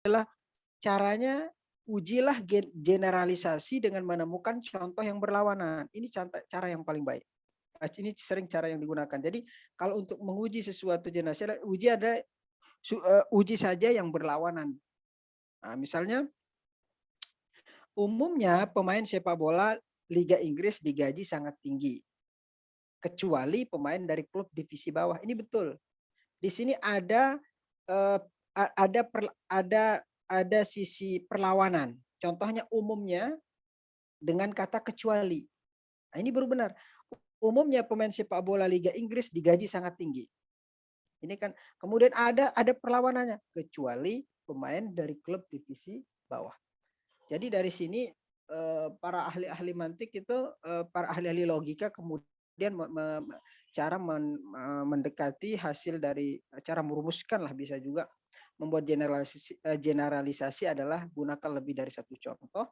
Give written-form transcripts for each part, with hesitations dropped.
adalah caranya ujilah generalisasi dengan menemukan contoh yang berlawanan. Ini cara yang paling baik. Ini sering cara yang digunakan. Jadi kalau untuk menguji sesuatu generalisasi, uji saja yang berlawanan. Nah, misalnya umumnya pemain sepak bola Liga Inggris digaji sangat tinggi, kecuali pemain dari klub divisi bawah. Ini betul. Di sini ada sisi perlawanan. Contohnya umumnya dengan kata kecuali. Nah, ini baru benar. Umumnya pemain sepak bola Liga Inggris digaji sangat tinggi. Ini kan kemudian ada perlawanannya, kecuali pemain dari klub divisi bawah. Jadi dari sini para ahli-ahli mantik itu, para ahli-ahli logika kemudian cara mendekati hasil dari cara merumuskan lah, bisa juga membuat generalisasi adalah gunakan lebih dari satu contoh.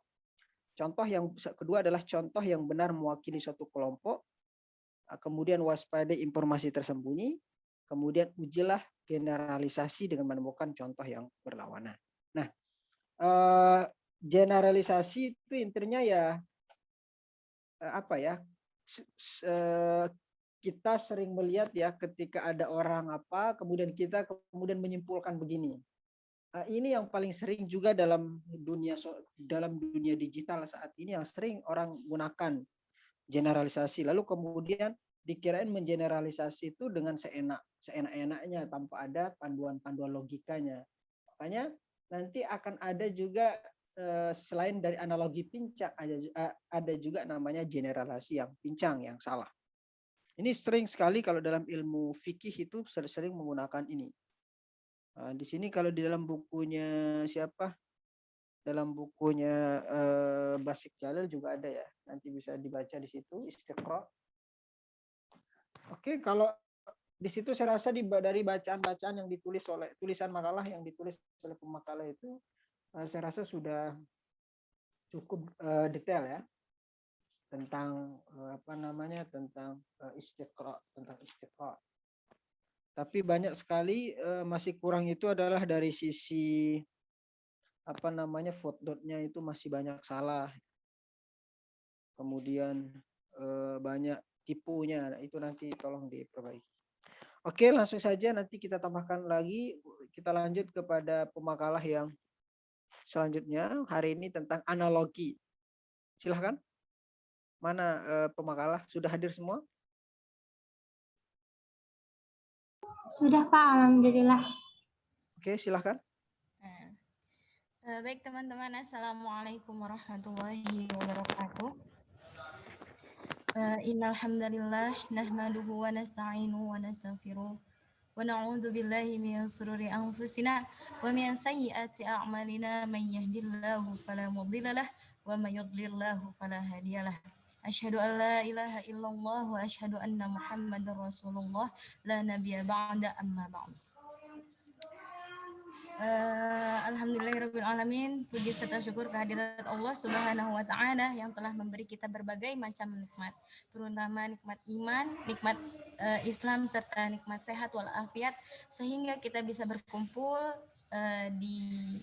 Contoh yang kedua adalah contoh yang benar mewakili suatu kelompok. Kemudian waspadai informasi tersembunyi. Kemudian ujilah generalisasi dengan menemukan contoh yang berlawanan. Nah, generalisasi itu intinya ya apa ya? Kita sering melihat ya ketika ada orang apa, kemudian kita menyimpulkan begini. Ini yang paling sering juga dalam dunia digital saat ini, yang sering orang gunakan generalisasi. Lalu kemudian dikirain mengeneralisasi itu dengan seenak-enaknya tanpa ada panduan logikanya. Makanya nanti akan ada juga selain dari analogi pincang, ada juga namanya generalisasi yang pincang, yang salah. Ini sering sekali kalau dalam ilmu fikih itu sering menggunakan ini. Di sini kalau di dalam bukunya siapa? Dalam bukunya Basik Jalil juga ada ya. Nanti bisa dibaca di situ, Istiqra. Oke, kalau di situ saya rasa dari bacaan-bacaan yang ditulis oleh tulisan makalah yang ditulis oleh pemakalah itu, saya rasa sudah cukup detail ya tentang tentang Istiqra. Tapi banyak sekali masih kurang itu adalah dari sisi footnote-nya itu masih banyak salah. Kemudian banyak tipunya, itu nanti tolong diperbaiki. Oke, langsung saja nanti kita tambahkan lagi. Kita lanjut kepada pemakalah yang selanjutnya hari ini tentang analogi. Silahkan. Mana pemakalah? Sudah hadir semua? Sudah Pak, alhamdulillah. Oke, silahkan. Baik teman-teman, assalamualaikum warahmatullahi wabarakatuh. Innal hamdalillah nahmaduhu wa nasta'inuhu wa nastaghfiruh wa na'udzu billahi min shururi anfusina wa min sayyiati a'malina may yahdihillahu fala mudilla lahu wa may yudlillahu fala hadiyalah. Asyhadu an la ilaha illallah wa asyhadu anna Muhammadar Rasulullah la nabiyya ba'da amma ba'd. Alhamdulillahirrabbilalamin. Puji serta syukur kehadirat Allah Subhanahu wa Ta'ala yang telah memberi kita berbagai macam nikmat, terutama nikmat iman, nikmat Islam, serta nikmat sehat walafiat, sehingga kita bisa berkumpul di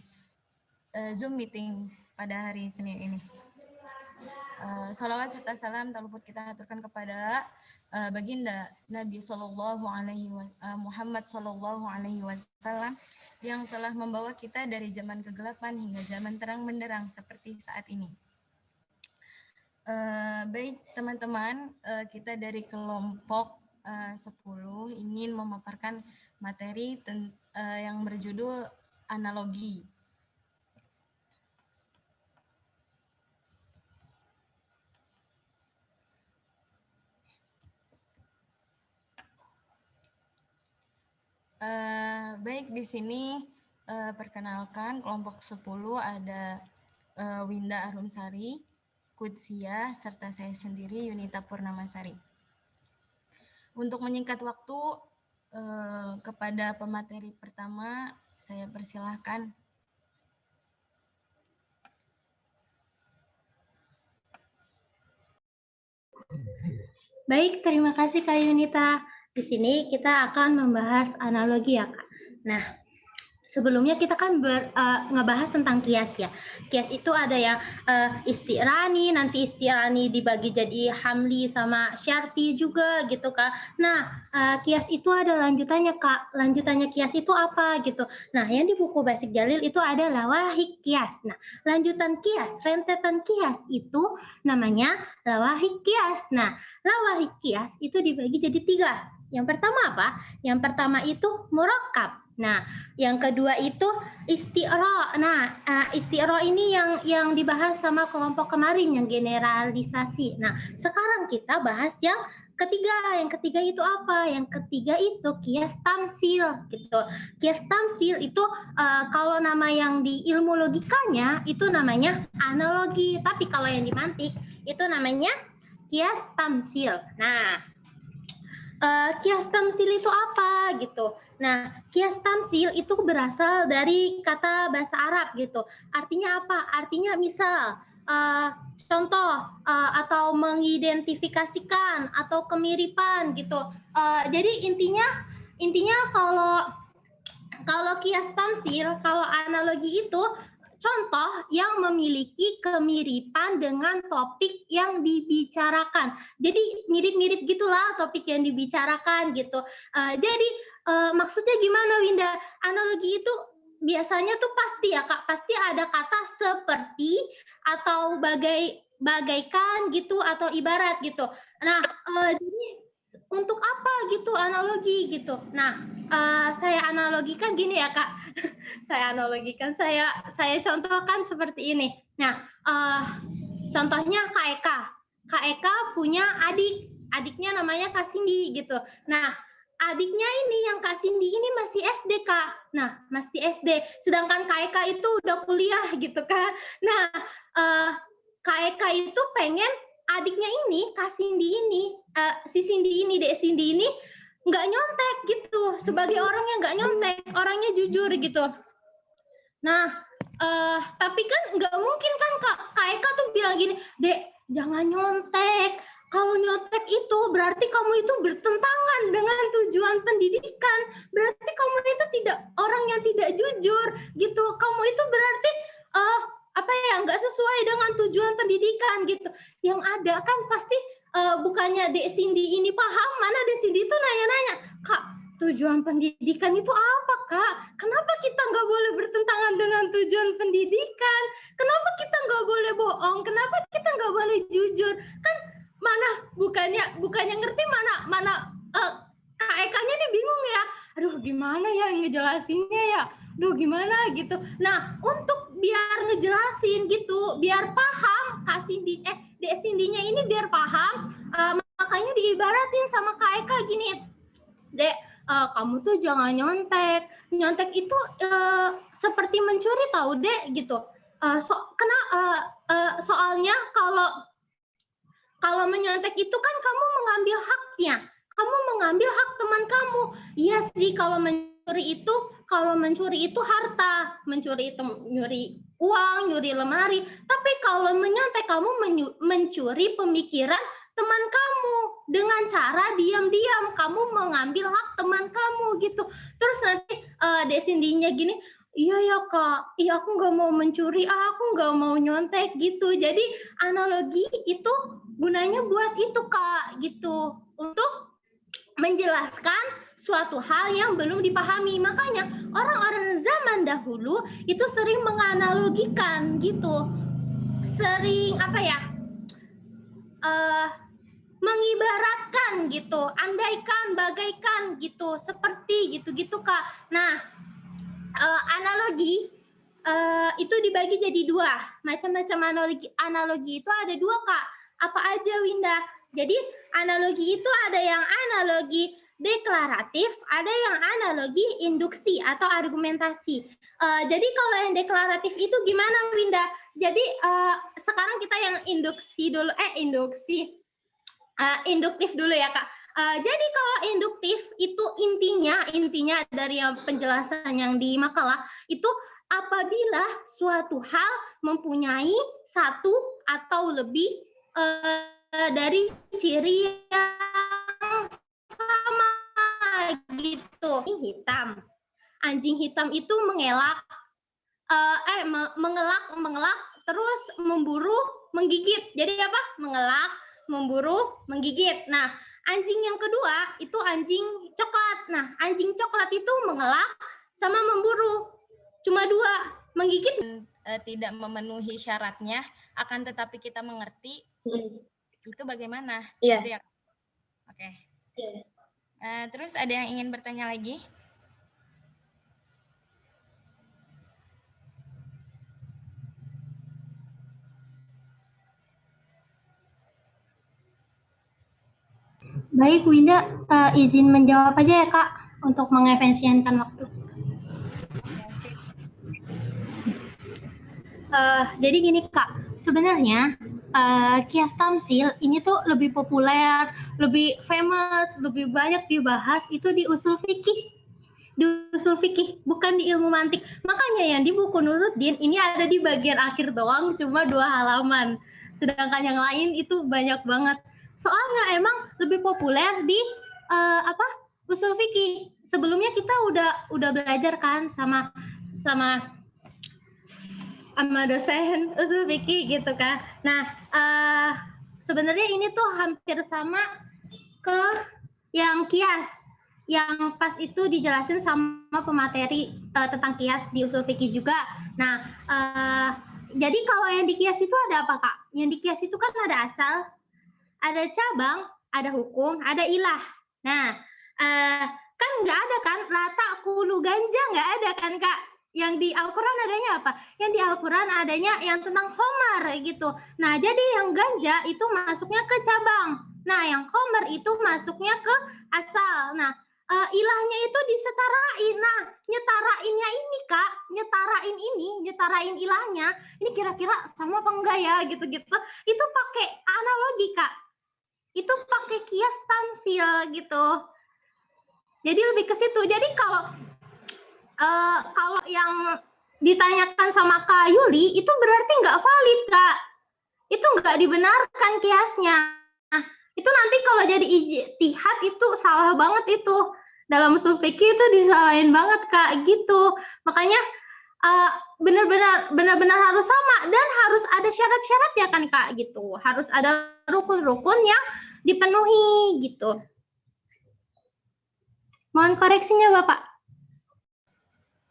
Zoom meeting pada hari Senin ini. Salawat serta salam tak luput kita aturkan kepada baginda Nabi Muhammad Sallallahu Alaihi Wasallam yang telah membawa kita dari zaman kegelapan hingga zaman terang benderang seperti saat ini. Baik teman-teman, kita dari kelompok 10 ingin memaparkan materi yang berjudul analogi. Baik, di sini perkenalkan kelompok 10 ada Winda Arumsari, Kutsia, serta saya sendiri Yunita Purnamasari. Untuk menyingkat waktu, kepada pemateri pertama saya persilahkan. Baik, terima kasih Kak Yunita. Di sini kita akan membahas analogi ya Kak. Nah, Sebelumnya kita kan ngebahas tentang kias ya. Kias itu ada yang isti'rani, nanti isti'rani dibagi jadi hamli sama syarti juga gitu Kak. Nah, kias itu ada lanjutannya Kak. Lanjutannya kias itu apa gitu. Nah, yang di buku Basic Jalil itu ada lawahik kias. Nah, lanjutan kias, rentetan kias itu namanya lawahik kias. Nah, lawahik kias itu dibagi jadi 3. Yang pertama apa? Yang pertama itu murakkab. Nah, yang kedua itu isti'ro. Nah, isti'ro ini yang dibahas sama kelompok kemarin yang generalisasi. Nah, sekarang kita bahas yang ketiga. Yang ketiga itu apa? Yang ketiga itu kias tamsil gitu. Kias tamsil itu kalau nama yang di ilmu logikanya itu namanya analogi, tapi kalau yang di mantik itu namanya kias tamsil. Nah, kias tamsil itu apa gitu. Nah, kias tamsil itu berasal dari kata bahasa Arab gitu. Artinya apa? Artinya misal contoh atau mengidentifikasikan atau kemiripan gitu. Jadi intinya kalau kias tamsil, kalau analogi itu contoh yang memiliki kemiripan dengan topik yang dibicarakan. Jadi mirip-mirip gitulah topik yang dibicarakan gitu. Jadi maksudnya gimana Winda? Analogi itu biasanya tuh pasti ya Kak, pasti ada kata seperti atau bagaikan gitu atau ibarat gitu. Nah, jadi untuk apa gitu analogi gitu. Nah, saya analogikan gini ya Kak. Saya analogikan, saya contohkan seperti ini. Nah, contohnya Kak Eka. Kak Eka punya adiknya namanya Kak Cindy gitu. Nah, adiknya ini yang Kak Cindy ini masih SD Kak. Nah, masih SD. Sedangkan Kak Eka itu udah kuliah gitu Kak. Nah, Kak Eka itu pengen adiknya ini, Kak Cindy ini, si Cindy ini, Dek Cindy ini nggak nyontek gitu. Sebagai orang yang nggak nyontek, orangnya jujur gitu. Nah, tapi kan nggak mungkin kan Kak Eka tuh bilang gini, Dek, jangan nyontek. Kalau nyontek itu berarti kamu itu bertentangan dengan tujuan pendidikan. Berarti kamu itu tidak orang yang tidak jujur gitu. Kamu itu berarti nggak sesuai dengan tujuan pendidikan gitu. Yang ada kan pasti bukannya Dek Cindy ini paham, mana Dek Cindy itu nanya-nanya, Kak, tujuan pendidikan itu apa Kak? Kenapa kita nggak boleh bertentangan dengan tujuan pendidikan? Kenapa kita nggak boleh bohong? Kenapa kita nggak boleh jujur? Kan mana bukannya ngerti mana Kak Eka-nya nih bingung ya. Aduh gimana ya ngejelasinnya ya? Aduh gimana gitu. Nah untuk biar ngejelasin gitu, biar paham Kak Cindy, Dek Cindy-nya ini biar paham, makanya diibaratin sama Kak Eka gini, Dek, kamu tuh jangan nyontek. Nyontek itu seperti mencuri tahu Dek gitu. Soalnya kalau menyontek itu kan kamu mengambil haknya. Kamu mengambil hak teman kamu. Iya sih kalau mencuri itu harta. Mencuri itu nyuri uang, nyuri lemari. Tapi kalau menyontek kamu mencuri pemikiran teman kamu dengan cara diam-diam kamu mengambil hak teman kamu gitu. Terus nanti Dek Cindy-nya gini, iya ya Kak, iya aku nggak mau mencuri, aku nggak mau nyontek gitu. Jadi analogi itu gunanya buat itu Kak gitu, untuk menjelaskan suatu hal yang belum dipahami. Makanya orang-orang zaman dahulu itu sering menganalogikan gitu, sering mengibaratkan gitu, andaikan, bagaikan gitu, seperti gitu-gitu Kak. Nah, analogi itu dibagi jadi 2. Macam-macam analogi itu ada 2 Kak. Apa aja Winda? Jadi analogi itu ada yang analogi deklaratif, ada yang analogi induksi atau argumentasi. Jadi kalau yang deklaratif itu gimana Winda? Jadi sekarang kita yang induksi dulu, induktif dulu ya Kak. Jadi kalau induktif itu intinya dari penjelasan yang di makalah itu apabila suatu hal mempunyai satu atau lebih dari ciri yang sama gitu. Ini hitam. anjing hitam itu mengelak, mengelak, terus memburu, menggigit. Jadi apa? Mengelak, memburu, menggigit. Nah, anjing yang kedua itu anjing coklat. Nah, anjing coklat itu mengelak sama memburu. Cuma dua, menggigit. Tidak memenuhi syaratnya, akan tetapi kita mengerti, itu bagaimana? Iya. Gitu ya? Oke. Terus ada yang ingin bertanya lagi? Baik, Winda, izin menjawab aja ya Kak, untuk mengefisienkan waktu. Jadi gini Kak, sebenarnya kias tamsil ini tuh lebih populer, lebih famous, lebih banyak dibahas itu di usul fikih. Di usul fikih, bukan di ilmu mantik. Makanya yang di buku Nuruddin ini ada di bagian akhir doang, cuma 2 halaman. Sedangkan yang lain itu banyak banget. Soalnya emang lebih populer di usul fikih. Sebelumnya kita udah belajar kan sama dosen usul fikih gitu kan. Nah, sebenarnya ini tuh hampir sama ke yang kias. Yang pas itu dijelasin sama pemateri tentang kias di usul fikih juga. Nah, jadi kalau yang di kias itu ada apa Kak? Yang di kias itu kan ada asal, ada cabang, ada hukum, ada ilah. Nah, kan nggak ada kan lata kulu ganja, nggak ada kan Kak? Yang di Al-Quran adanya apa? Yang di Al-Quran adanya yang tentang khomer gitu. Nah, jadi yang ganja itu masuknya ke cabang. Nah, yang khomer itu masuknya ke asal. Nah, ilahnya itu disetarain. Nah, nyetarainnya ini Kak, nyetarain ilahnya, ini kira-kira sama apa enggak ya gitu-gitu. Itu pakai analogi Kak. Itu pakai kias tamsil gitu. Jadi lebih ke situ. Jadi kalau yang ditanyakan sama Kak Yuli itu berarti nggak valid Kak. Itu nggak dibenarkan kiasnya. Nah, itu nanti kalau jadi ijtihad itu salah banget itu. Dalam usul fikih itu disalahin banget Kak gitu. Makanya benar-benar harus sama dan harus ada syarat-syaratnya kan Kak gitu. Harus ada rukun-rukun yang dipenuhi gitu. Mohon koreksinya Bapak.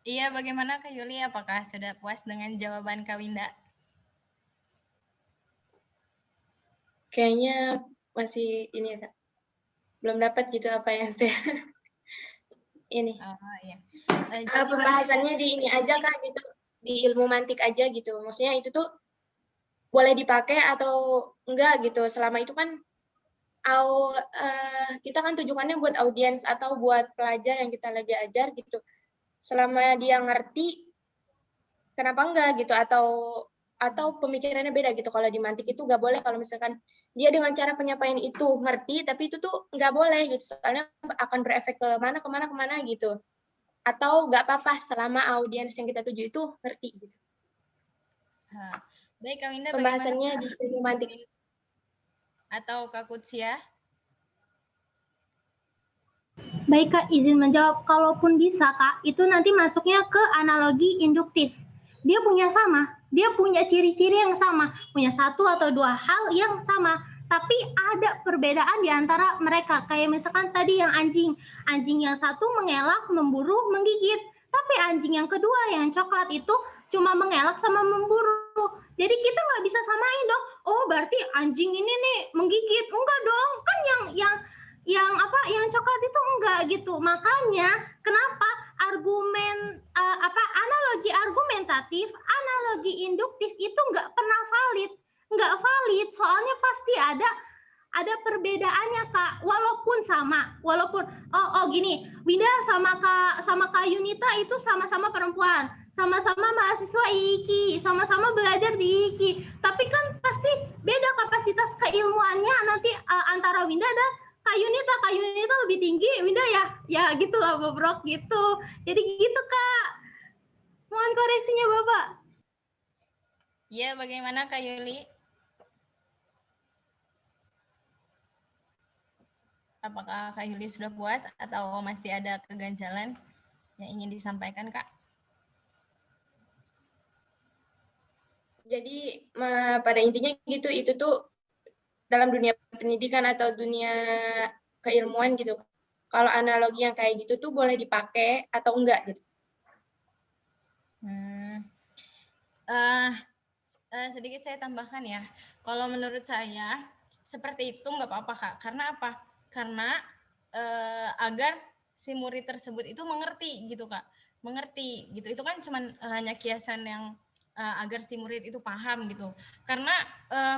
Iya, bagaimana Kak Yuli? Apakah sudah puas dengan jawaban Kak Winda? Kayaknya masih ini ya Kak. Belum dapat gitu apa yang saya ini. Oh iya. Pembahasannya di ini aja Kak gitu. Di ilmu mantik aja gitu. Maksudnya itu tuh boleh dipakai atau enggak gitu. Selama itu kan kita kan tujuannya buat audiens atau buat pelajar yang kita lagi ajar gitu. Selama dia ngerti, kenapa enggak gitu? Atau pemikirannya beda gitu. Kalau di mantik itu nggak boleh kalau misalkan dia dengan cara penyampaian itu ngerti, tapi itu tuh nggak boleh gitu. Soalnya akan berefek kemana gitu. Atau nggak apa-apa selama audiens yang kita tuju itu ngerti gitu. Baik Kak Winda, pembahasannya di ilmu mantik atau Kak Kutsia? Baik Kak, izin menjawab. Kalaupun bisa Kak, itu nanti masuknya ke analogi induktif. Dia punya ciri-ciri yang sama, punya satu atau dua hal yang sama, tapi ada perbedaan di antara mereka. Kayak misalkan tadi yang anjing yang satu mengelak, memburu, menggigit, tapi anjing yang kedua yang coklat itu cuma mengelak sama memburu. Jadi kita nggak bisa samain dong. Oh berarti anjing ini nih menggigit, enggak dong? Kan yang coklat itu enggak gitu. Makanya kenapa analogi argumentatif, analogi induktif itu enggak pernah valid. Soalnya pasti ada perbedaannya Kak. Walaupun sama, gini, Winda sama Kak Yunita itu sama-sama perempuan, sama-sama mahasiswa IIKI, sama-sama belajar di IIKI. Tapi kan pasti beda kapasitas keilmuannya nanti antara Winda dan Kak Yunita lebih tinggi, Winda ya gitulah bobrok gitu. Jadi gitu Kak. Mohon koreksinya Bapak. Iya, bagaimana Kak Yuli? Apakah Kak Yuli sudah puas atau masih ada keganjalan? yang ingin disampaikan, Kak? Jadi pada intinya gitu, itu tuh dalam dunia pendidikan atau dunia keilmuan gitu. Kalau analogi yang kayak gitu tuh boleh dipakai atau enggak gitu. Sedikit saya tambahkan ya. Kalau menurut saya seperti itu nggak apa-apa, Kak. Karena apa? Karena agar si murid tersebut itu mengerti gitu, Kak. Mengerti gitu. Itu kan cuman hanya kiasan yang agar si murid itu paham gitu. Karena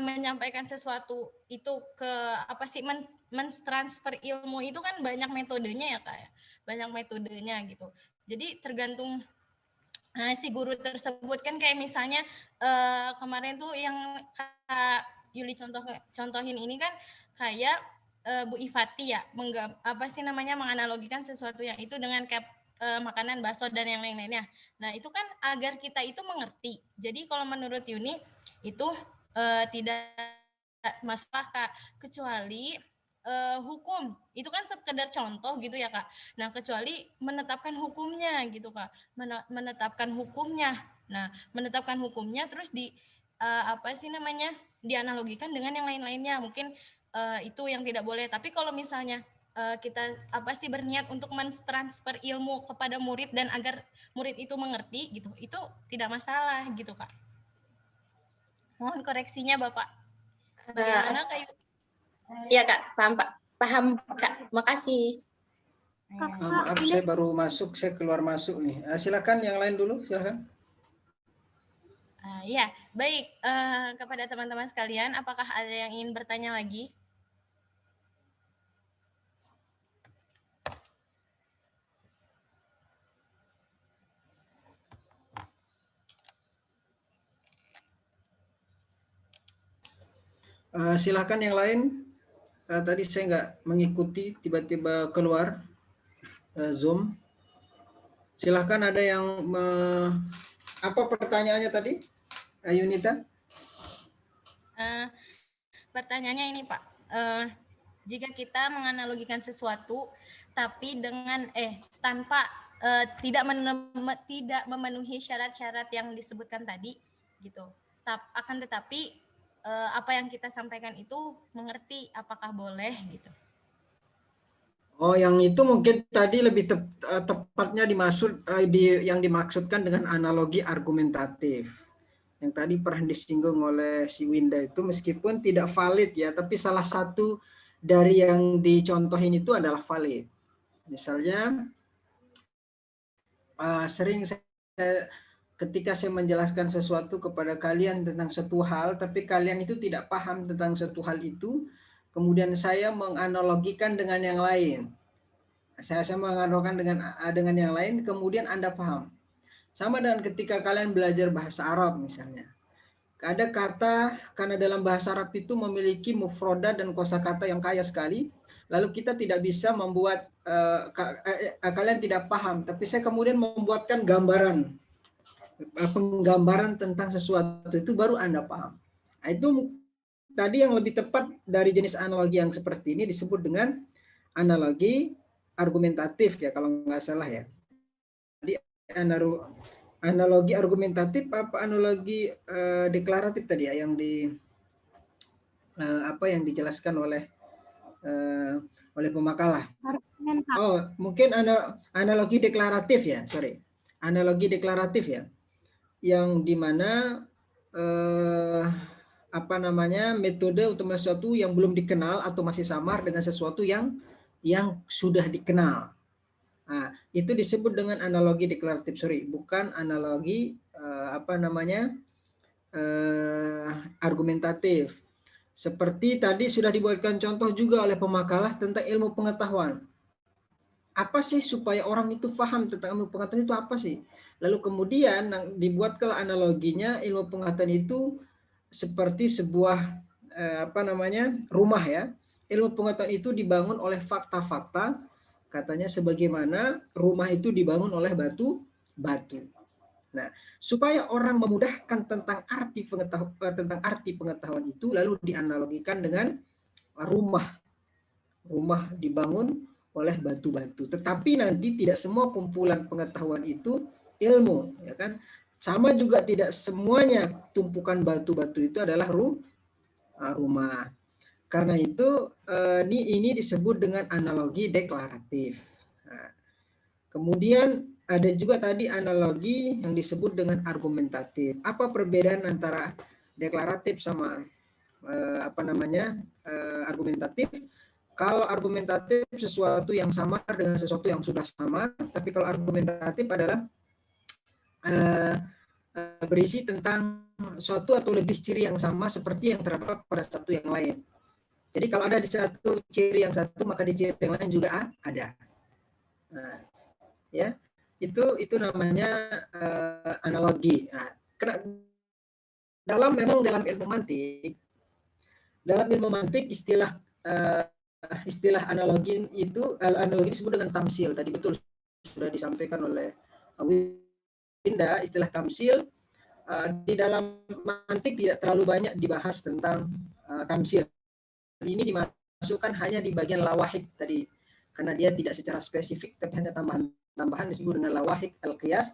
menyampaikan sesuatu itu ke apa sih mentransfer ilmu itu kan banyak metodenya ya, Kak ya. Banyak metodenya gitu. Jadi tergantung si guru tersebut kan, kayak misalnya kemarin tuh yang Kak Yuli contohin ini kan kayak Bu Ifati ya, apa sih namanya, menganalogikan sesuatu yang itu dengan kayak makanan, bakso dan yang lain-lainnya. Nah, itu kan agar kita itu mengerti. Jadi kalau menurut Yuni itu tidak masalah, Kak, kecuali hukum itu kan sekedar contoh gitu ya, Kak. Nah, kecuali menetapkan hukumnya gitu, Kak. Menetapkan hukumnya. Nah, menetapkan hukumnya terus di apa sih namanya, dianalogikan dengan yang lain-lainnya. Mungkin itu yang tidak boleh. Tapi kalau misalnya kita apa sih berniat untuk mentransfer ilmu kepada murid dan agar murid itu mengerti gitu, itu tidak masalah gitu, Kak. Mohon koreksinya, Bapak. Bagaimana, Kak? Iya, Kak, paham, Kak. Makasih. Maaf, saya baru masuk, saya keluar masuk nih. Silakan yang lain dulu, silakan. Ya, baik. Kepada teman-teman sekalian, apakah ada yang ingin bertanya lagi? Silakan yang lain. Tadi saya nggak mengikuti, tiba-tiba keluar Zoom. Silahkan, ada yang apa pertanyaannya tadi, Yunita? Pertanyaannya ini, Pak. Jika kita menganalogikan sesuatu tapi dengan tanpa tidak memenuhi syarat-syarat yang disebutkan tadi gitu. Akan tetapi apa yang kita sampaikan itu mengerti, apakah boleh gitu. Oh, yang itu mungkin tadi lebih tepatnya yang dimaksudkan dengan analogi argumentatif. Yang tadi pernah disinggung oleh si Winda itu meskipun tidak valid ya, tapi salah satu dari yang dicontohin itu adalah valid. Misalnya sering ketika saya menjelaskan sesuatu kepada kalian tentang satu hal, tapi kalian itu tidak paham tentang satu hal itu, kemudian saya menganalogikan dengan yang lain. Saya menganalogikan dengan yang lain, kemudian Anda paham. Sama dengan ketika kalian belajar bahasa Arab misalnya. Ada kata, karena dalam bahasa Arab itu memiliki mufrodat dan kosakata yang kaya sekali, lalu kita tidak bisa membuat, kalian tidak paham, tapi saya kemudian membuatkan penggambaran tentang sesuatu itu baru Anda paham. Nah, itu tadi yang lebih tepat dari jenis analogi yang seperti ini disebut dengan analogi argumentatif ya, kalau nggak salah ya. Jadi analogi argumentatif apa analogi deklaratif tadi ya, yang yang dijelaskan oleh pemakalah. Oh, mungkin analogi deklaratif ya, sorry. Analogi deklaratif ya, yang dimana metode untuk sesuatu yang belum dikenal atau masih samar dengan sesuatu yang sudah dikenal. Nah, itu disebut dengan analogi deklaratif, bukan analogi argumentatif. Seperti tadi sudah dibuatkan contoh juga oleh pemakalah tentang ilmu pengetahuan. Apa sih supaya orang itu paham tentang ilmu pengetahuan itu apa sih? Lalu kemudian dibuatkan analoginya, ilmu pengetahuan itu seperti sebuah rumah ya. Ilmu pengetahuan itu dibangun oleh fakta-fakta, katanya sebagaimana rumah itu dibangun oleh batu. Nah, supaya orang memudahkan tentang arti pengetahuan itu, lalu dianalogikan dengan rumah. Rumah dibangun oleh batu-batu. Tetapi nanti tidak semua kumpulan pengetahuan itu ilmu, ya kan? Sama juga tidak semuanya tumpukan batu-batu itu adalah rumah. Karena itu ini disebut dengan analogi deklaratif. Nah, kemudian ada juga tadi analogi yang disebut dengan argumentatif. Apa perbedaan antara deklaratif sama argumentatif? Kalau argumentatif sesuatu yang sama dengan sesuatu yang sudah sama, tapi kalau argumentatif adalah berisi tentang suatu atau lebih ciri yang sama seperti yang terdapat pada satu yang lain. Jadi kalau ada di satu ciri yang satu, maka di ciri yang lain juga ada. Nah, ya, itu namanya analogi. Nah, dalam ilmu mantik istilah analogi disebut dengan tamsil. Tadi betul sudah disampaikan oleh Winda, istilah tamsil di dalam mantik tidak terlalu banyak dibahas tentang tamsil. Ini dimasukkan hanya di bagian lawahik tadi, karena dia tidak secara spesifik, tapi hanya tambahan disebut dengan lawahik al-qiyas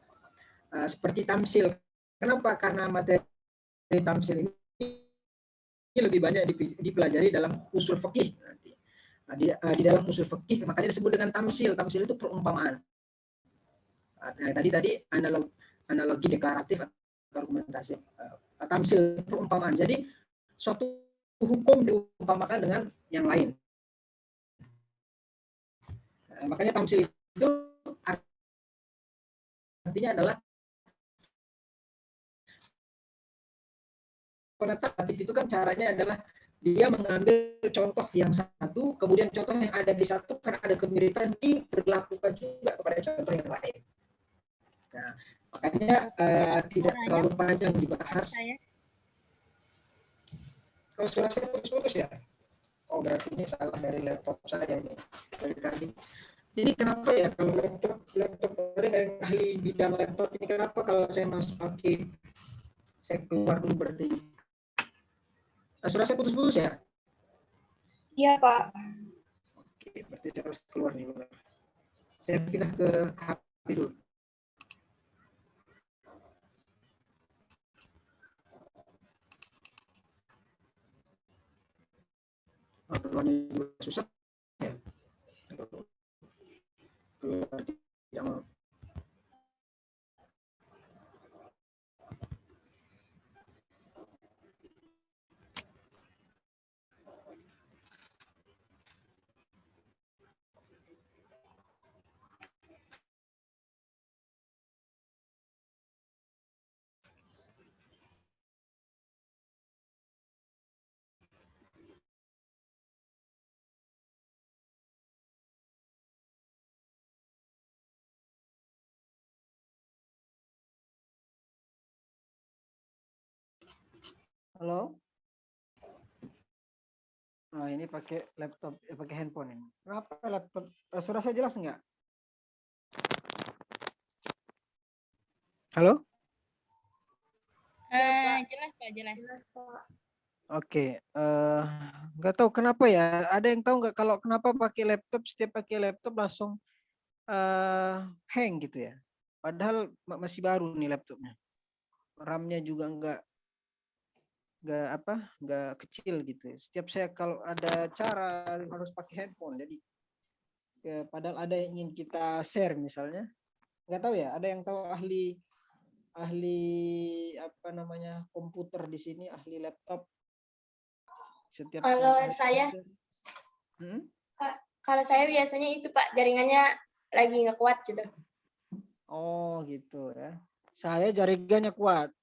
seperti tamsil. Kenapa? Karena materi tamsil ini lebih banyak dipelajari dalam usul fikih nanti. Di dalam usul fikih makanya disebut dengan tamsil. Tamsil itu perumpamaan. Tadi analogi deklaratif atau argumentasi. Tamsil perumpamaan. Jadi suatu hukum diumpamakan dengan yang lain. Makanya tamsil itu artinya adalah penetapan itu kan caranya adalah dia mengambil contoh yang satu, kemudian contoh yang ada di satu karena ada kemiripan diberlakukan juga kepada contoh yang lain. Nah, makanya tidak terlalu panjang dibahas. Kalau suara saya putus-putus ya? Oh, berarti ini salah dari laptop saya nih. Dari tadi. Jadi kenapa ya kalau laptop ada yang ahli bidang laptop ini, kenapa kalau saya masuk pakai, saya keluar dulu berarti. Suara saya putus-putus ya? Iya, Pak. Oke, berarti saya harus keluar nih. Saya pindah ke HP dulu. Keluarnya juga susah ya. Keluar tidak mau. Halo? Nah, ini pakai laptop, pakai handphone ini. Kenapa laptop? Suara saya jelas nggak? Halo? Jelas Pak, jelas. Oke, nggak tahu kenapa ya. Ada yang tahu nggak kalau kenapa pakai laptop, setiap pakai laptop langsung hang gitu ya? Padahal masih baru nih laptopnya. RAM-nya juga nggak kecil gitu. Setiap saya kalau ada cara harus pakai handphone. Jadi ya, padahal ada yang ingin kita share misalnya, nggak tahu ya. Ada yang tahu ahli komputer di sini, ahli laptop. Setiap Kalau saya biasanya itu Pak, jaringannya lagi nggak kuat gitu. Oh gitu ya. Saya jaringannya kuat.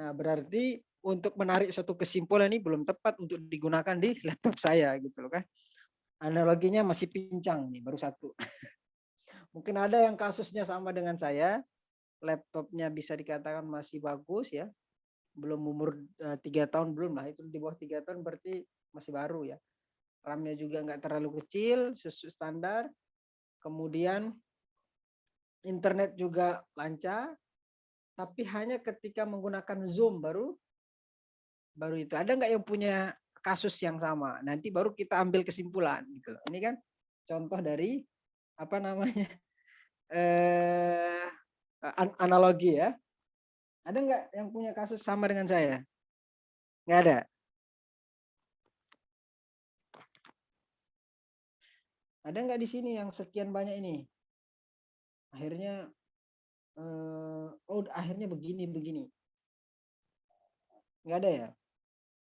Nah berarti untuk menarik suatu kesimpulan ini belum tepat untuk digunakan di laptop saya gitu loh kan. Analoginya masih pincang nih, baru satu. Mungkin ada yang kasusnya sama dengan saya, laptopnya bisa dikatakan masih bagus ya. Belum umur 3 tahun belum lah, itu di bawah 3 tahun berarti masih baru ya. RAM-nya juga nggak terlalu kecil, sesuai standar. Kemudian internet juga lancar, tapi hanya ketika menggunakan Zoom baru itu. Ada nggak yang punya kasus yang sama? Nanti baru kita ambil kesimpulan gitu. Ini kan contoh dari apa namanya analogi ya. Ada nggak yang punya kasus sama dengan saya? Nggak ada. Ada nggak di sini yang sekian banyak ini? Akhirnya, akhirnya begini. Nggak ada ya?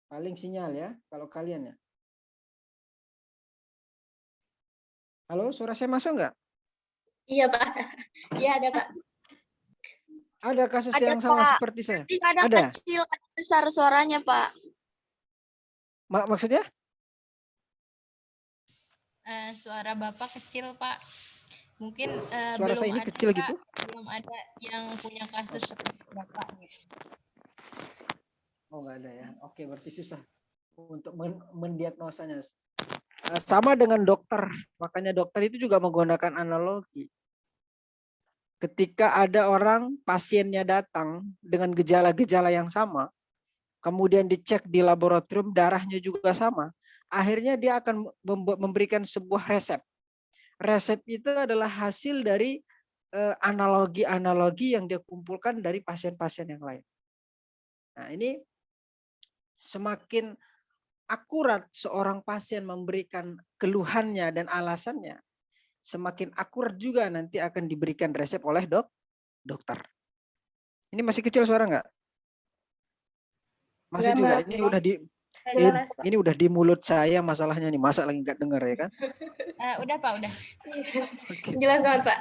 Paling sinyal ya, kalau kalian ya. Halo, suara saya masuk nggak? Iya, Pak. Iya, ada, Pak. Ada kasus Ada, yang sama Pak. seperti saya? Tapi kadang Ada? kecil, kadang besar suaranya, Pak. Maksudnya? Suara Bapak kecil, Pak. Mungkin Suara saya ini kecil gitu? Belum ada yang punya kasus seperti Bapak. Oh, nggak ada ya. Oke, berarti susah untuk mendiagnosanya. Sama dengan dokter. Makanya dokter itu juga menggunakan analogi. Ketika ada orang pasiennya datang dengan gejala-gejala yang sama, kemudian dicek di laboratorium darahnya juga sama, akhirnya dia akan memberikan sebuah resep. Resep itu adalah hasil dari analogi-analogi yang dia kumpulkan dari pasien-pasien yang lain. Nah, ini semakin akurat seorang pasien memberikan keluhannya dan alasannya, semakin akurat juga nanti akan diberikan resep oleh dokter. Ini masih kecil suara nggak? Masih Nggak, juga. Mas. Ini udah di Jelas, Pak. ini udah di mulut saya masalahnya nih. Masa lagi nggak dengar ya kan? Udah, Pak, udah. Oke. Jelas banget, Pak.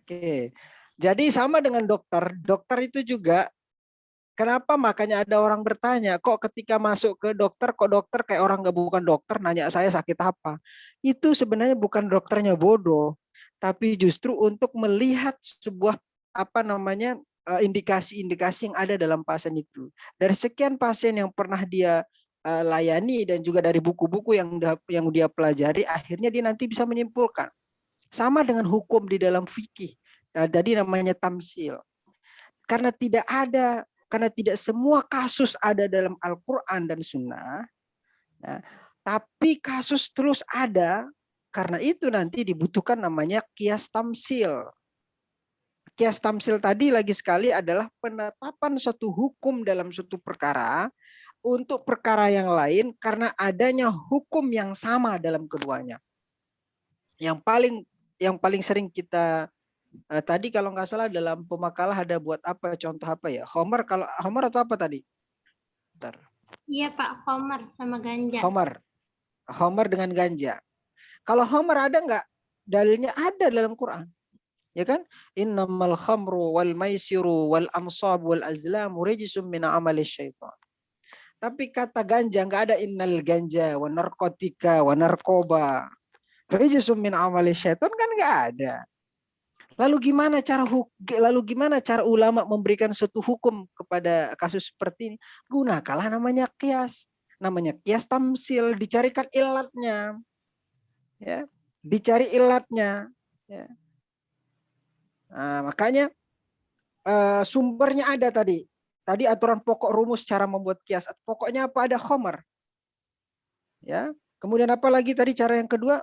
Oke. Jadi sama dengan dokter. Dokter itu juga, kenapa makanya ada orang bertanya, kok ketika masuk ke dokter, kok dokter kayak orang nggak bukan dokter, nanya saya sakit apa. Itu sebenarnya bukan dokternya bodoh, tapi justru untuk melihat sebuah apa namanya indikasi-indikasi yang ada dalam pasien itu. Dari sekian pasien yang pernah dia layani dan juga dari buku-buku yang dia pelajari, akhirnya dia nanti bisa menyimpulkan. Sama dengan hukum di dalam fikih. Jadi namanya tamsil. Karena tidak semua kasus ada dalam Al-Quran dan Sunnah, nah, tapi kasus terus ada. Karena itu nanti dibutuhkan namanya qiyas tamsil. Qiyas tamsil tadi lagi sekali adalah penetapan suatu hukum dalam suatu perkara untuk perkara yang lain karena adanya hukum yang sama dalam keduanya. Yang paling sering kita tadi kalau nggak salah dalam pemakalah ada buat apa, contoh apa ya? Homer atau apa tadi? Bentar. Iya, Pak, Homer sama ganja. Homer dengan ganja. Kalau Homer ada nggak? Dalilnya ada dalam Quran. Ya kan? Innamal khamru wal maisiru wal ansab wal azlamu rijsum min amali syaitan. Tapi kata ganja nggak ada innal ganja wa narkotika wa narkoba rijsum min amali syaitan, kan nggak ada. Lalu gimana cara ulama memberikan suatu hukum kepada kasus seperti ini? Gunakanlah namanya qiyas. Namanya qiyas tamsil, dicarikan ilatnya. Ya, dicari ilatnya, ya. Nah, makanya sumbernya ada tadi. Tadi aturan pokok rumus cara membuat qiyas. Pokoknya apa? Ada khomer. Ya. Kemudian apa lagi tadi cara yang kedua?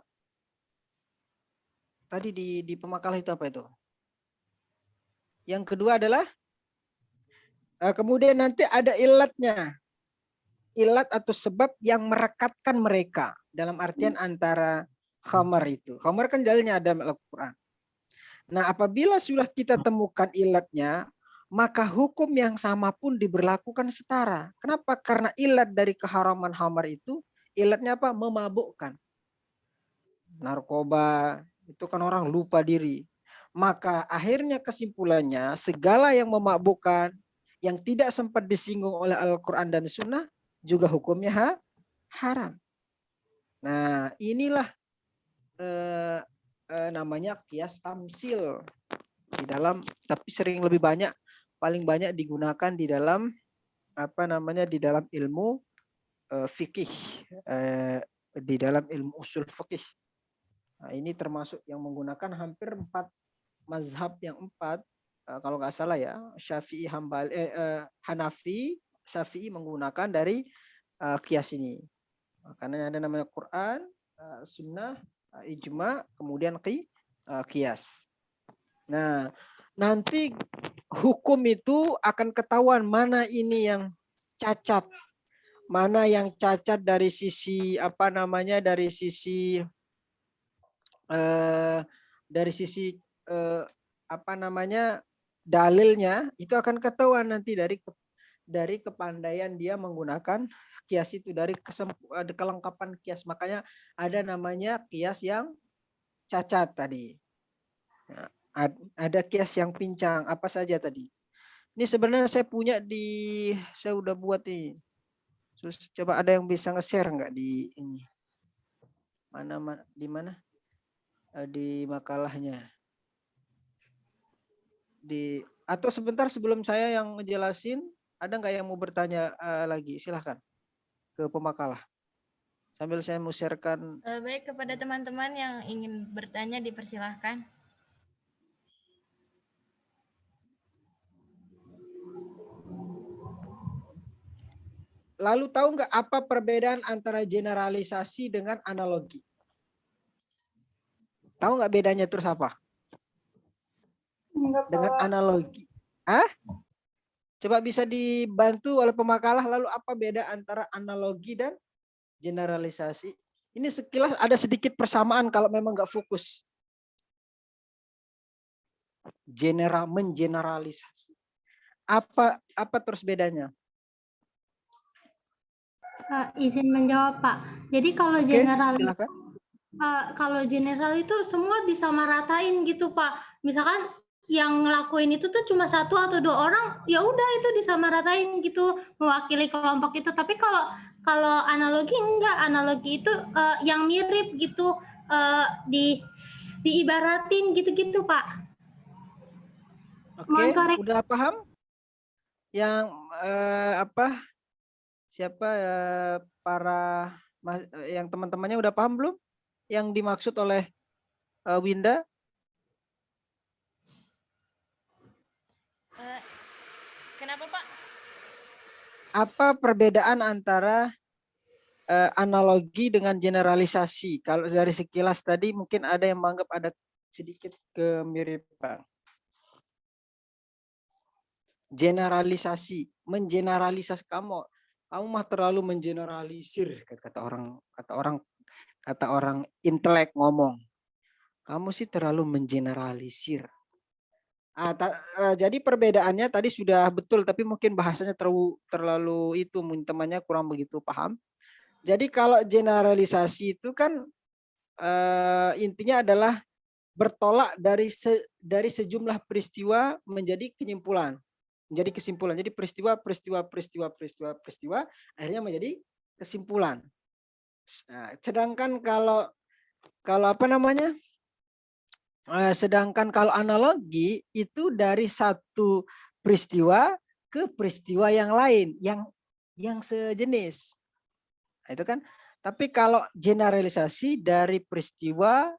Tadi di pemakalah itu apa itu? Yang kedua adalah kemudian nanti ada ilatnya. Ilat atau sebab yang merekatkan mereka. Dalam artian antara khamar itu. Khamar kan dalilnya ada dalam Al-Quran. Nah, apabila sudah kita temukan ilatnya, maka hukum yang sama pun diberlakukan setara. Kenapa? Karena ilat dari keharaman khamar itu, ilatnya apa? Memabukkan. Narkoba, itu kan orang lupa diri. Maka akhirnya kesimpulannya segala yang memabukkan, yang tidak sempat disinggung oleh Al-Quran dan Sunnah, juga hukumnya haram. Nah, inilah namanya qiyas tamsil di dalam, tapi paling banyak digunakan di dalam di dalam ilmu fikih, di dalam ilmu usul fikih. Nah, ini termasuk yang menggunakan hampir 4 mazhab yang 4 kalau nggak salah ya, Syafi'i, Hanafi, Syafi'i menggunakan dari qiyas ini. Karena ada namanya Quran, Sunnah, ijma, kemudian qiyas. Nah, nanti hukum itu akan ketahuan mana ini yang cacat, mana yang cacat dari sisi dalilnya, itu akan ketahuan nanti dari kepandaian dia menggunakan kias itu, dari kelengkapan kias. Makanya ada namanya kias yang cacat tadi. Nah, ada kias yang pincang, apa saja tadi. Ini sebenarnya saya udah buat nih. Terus coba ada yang bisa nge-share nggak di ini? Di mana? Di makalahnya. Atau sebentar sebelum saya yang ngejelasin, ada nggak yang mau bertanya lagi? Silahkan ke pemakalah. Sambil saya mau sharekan. Baik, kepada teman-teman yang ingin bertanya dipersilahkan. Lalu tahu nggak apa perbedaan antara generalisasi dengan analogi? Tahu nggak bedanya terus apa? Dengan analogi. Coba bisa dibantu oleh pemakalah, lalu apa beda antara analogi dan generalisasi? Ini sekilas ada sedikit persamaan kalau memang nggak fokus. Mengeneralisasi. Apa terus bedanya? Izin menjawab, Pak. Jadi kalau Silakan. kalau general itu semua disamaratain gitu, Pak. Misalkan yang ngelakuin itu tuh cuma 1 atau 2 orang, ya udah itu disamaratain gitu, mewakili kelompok itu. Tapi kalau analogi enggak, analogi itu yang mirip gitu, diibaratin gitu-gitu, Pak. Oke, udah paham? Yang siapa yang teman-temannya udah paham belum? Yang dimaksud oleh Winda? Kenapa, Pak? Apa perbedaan antara analogi dengan generalisasi? Kalau dari sekilas tadi mungkin ada yang menganggap ada sedikit kemiripan. Generalisasi, mengeneralisasi, kamu mah terlalu mengeneralisir, kata orang intelek ngomong. Kamu sih terlalu mengeneralisir. Jadi perbedaannya tadi sudah betul, tapi mungkin bahasanya terlalu itu, temannya kurang begitu paham. Jadi kalau generalisasi itu kan intinya adalah bertolak dari sejumlah peristiwa menjadi kesimpulan. Jadi peristiwa akhirnya menjadi kesimpulan. Nah, sedangkan kalau analogi itu dari satu peristiwa ke peristiwa yang lain yang sejenis. Nah, itu kan. Tapi kalau generalisasi dari peristiwa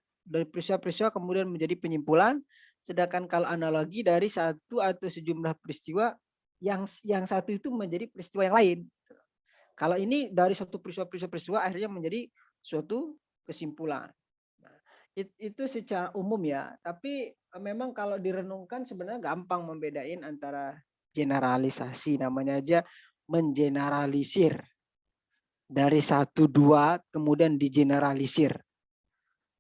kemudian menjadi penyimpulan, sedangkan kalau analogi dari satu atau sejumlah peristiwa yang satu itu menjadi peristiwa yang lain. Kalau ini dari satu peristiwa akhirnya menjadi suatu kesimpulan. Nah, itu secara umum ya, tapi memang kalau direnungkan sebenarnya gampang membedain antara generalisasi, namanya aja mengeneralisir. Dari 1-2 kemudian digeneralisir.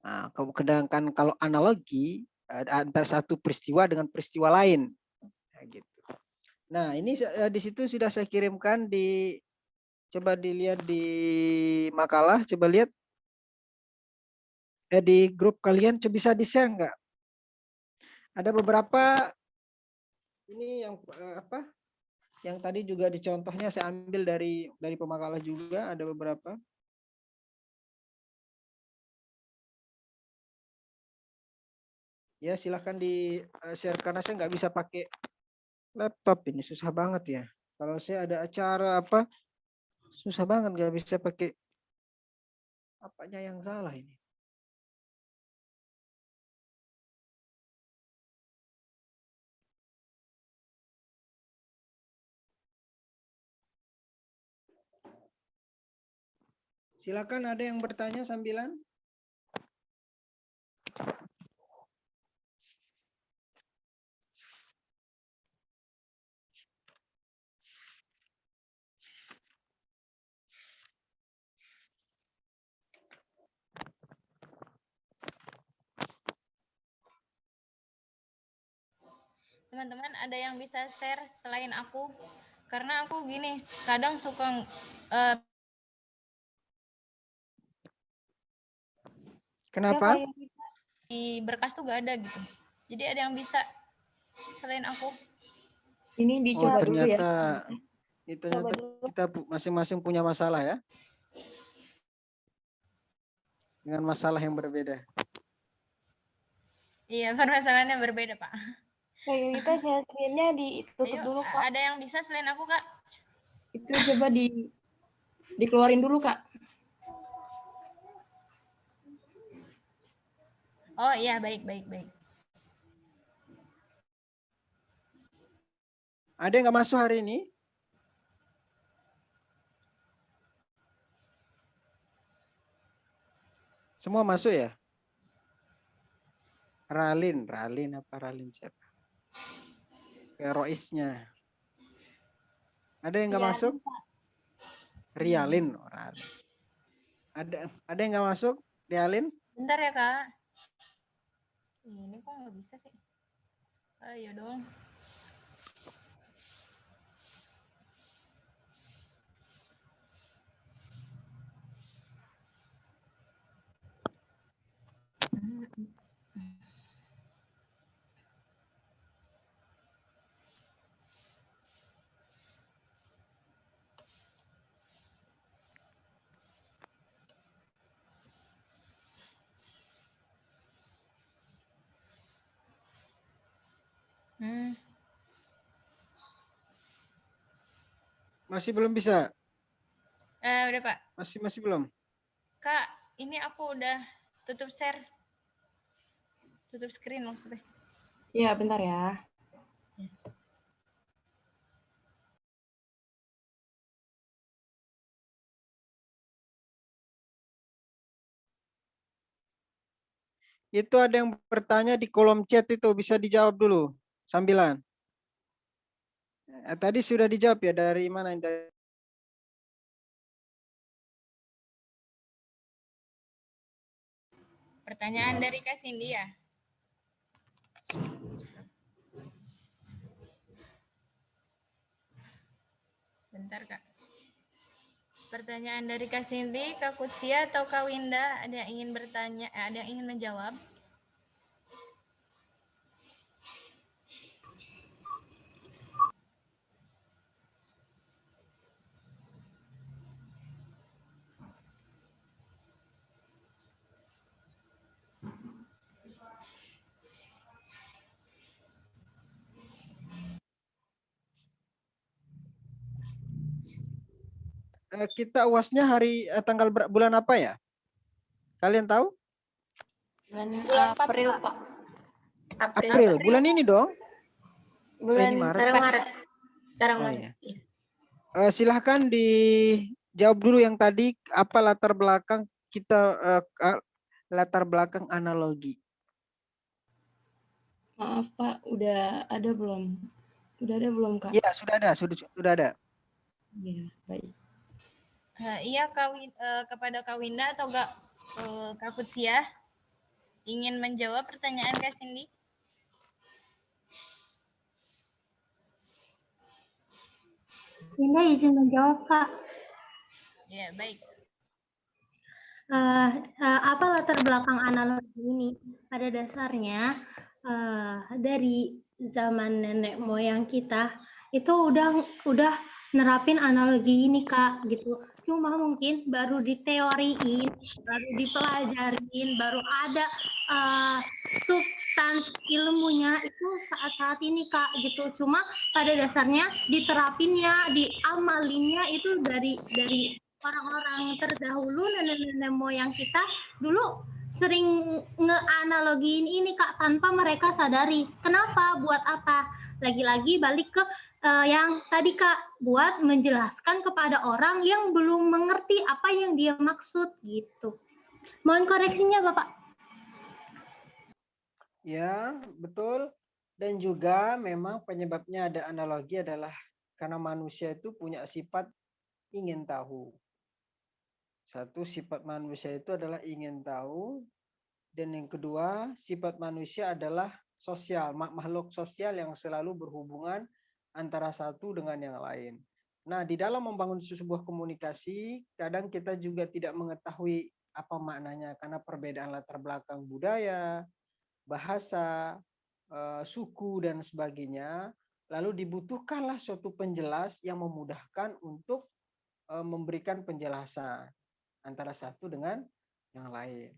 Nah, sedangkan kalau analogi antara satu peristiwa dengan peristiwa lain. Nah, gitu. Nah, ini di situ sudah saya kirimkan coba dilihat di makalah, coba lihat di grup kalian, coba bisa di-share enggak? Ada beberapa ini yang yang tadi juga dicontohnya saya ambil dari pemakalah juga, ada beberapa. Ya silahkan di-share karena saya nggak bisa pakai laptop, ini susah banget ya. Kalau saya ada acara susah banget, nggak bisa pakai apanya yang salah ini. Silakan ada yang bertanya sambilan. Teman-teman ada yang bisa share selain aku? Karena aku gini, kadang suka Kenapa? di berkas tuh gak ada gitu. Jadi ada yang bisa selain aku? Ini Oh, dicoba dulu ya. ternyata itu ternyata kita masing-masing punya masalah ya. Dengan masalah yang berbeda. Iya, permasalahannya berbeda, Pak. Kita share screen-nya ditutup Ayo, dulu, Kak. ada yang bisa selain aku, Kak? Itu coba dikeluarin dulu, Kak. Oh iya, baik. Ada yang nggak masuk hari ini? Semua masuk ya? Ralin apa Ralin siapa? Roisnya. Ada yang nggak masuk? Rialin. Oh, Ralin. Ada yang nggak masuk? Rialin? Bentar ya, Kak. Ini kok nggak bisa sih? Ayo dong. Masih belum bisa? Udah, Pak. Masih belum? Kak, ini aku udah tutup share. Tutup screen maksudnya. Iya, bentar ya. Itu ada yang bertanya di kolom chat itu, bisa dijawab dulu sambilan. Tadi sudah dijawab ya, dari mana? Pertanyaan dari Kak Cindy ya? Bentar, Kak. Pertanyaan dari Kak Cindy, Kak Kutsia atau Kak Winda, ada yang ingin bertanya, ada yang ingin menjawab? Kita UASnya tanggal bulan apa ya? Kalian tahu? Bulan April, Pak. April. Bulan ini dong. Bulan Ini Maret. Sekarang Oh, Maret. iya. Silahkan dijawab dulu yang tadi, apa latar belakang kita latar belakang analogi. Maaf, Pak. Udah ada belum? Udah ada belum, Kak? Iya, sudah ada. Iya, baik. Iya, kepada Kak Winda atau Kak Kutsia ingin menjawab pertanyaan Kak Cindy? Winda izin menjawab, Kak. Ya, baik. Apa latar belakang analogi ini? Pada dasarnya dari zaman nenek moyang kita itu udah nerapin analogi ini, Kak, gitu. Cuma mungkin baru diteoriin, baru dipelajarin, baru ada substans ilmunya itu saat-saat ini, Kak, gitu. Cuma pada dasarnya diterapinnya, diamalinnya itu dari orang-orang terdahulu, nenek-nenek moyang kita dulu sering ngeanalogiin ini, Kak, tanpa mereka sadari. Kenapa? Buat apa? Lagi-lagi balik ke yang tadi, Kak, buat menjelaskan kepada orang yang belum mengerti apa yang dia maksud gitu. Mohon koreksinya, Bapak. Ya, betul. Dan juga memang penyebabnya ada analogi adalah karena manusia itu punya sifat ingin tahu. Satu, sifat manusia itu adalah ingin tahu. Dan yang kedua, sifat manusia adalah sosial, makhluk sosial yang selalu berhubungan antara satu dengan yang lain. Nah, di dalam membangun sebuah komunikasi, kadang kita juga tidak mengetahui apa maknanya karena perbedaan latar belakang budaya, bahasa, suku dan sebagainya. Lalu dibutuhkanlah suatu penjelas yang memudahkan untuk memberikan penjelasan antara satu dengan yang lain.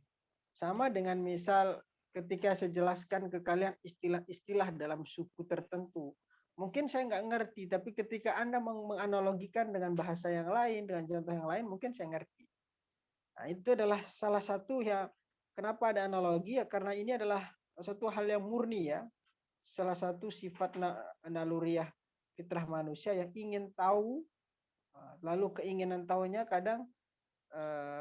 Sama dengan misal ketika saya jelaskan ke kalian istilah-istilah dalam suku tertentu. Mungkin saya nggak ngerti, tapi ketika Anda menganalogikan dengan bahasa yang lain, dengan contoh yang lain, mungkin saya ngerti. Nah, itu adalah salah satu ya, kenapa ada analogi ya, karena ini adalah suatu hal yang murni ya. Salah satu sifat naluriah fitrah manusia yang ingin tahu, lalu keinginan tahunya kadang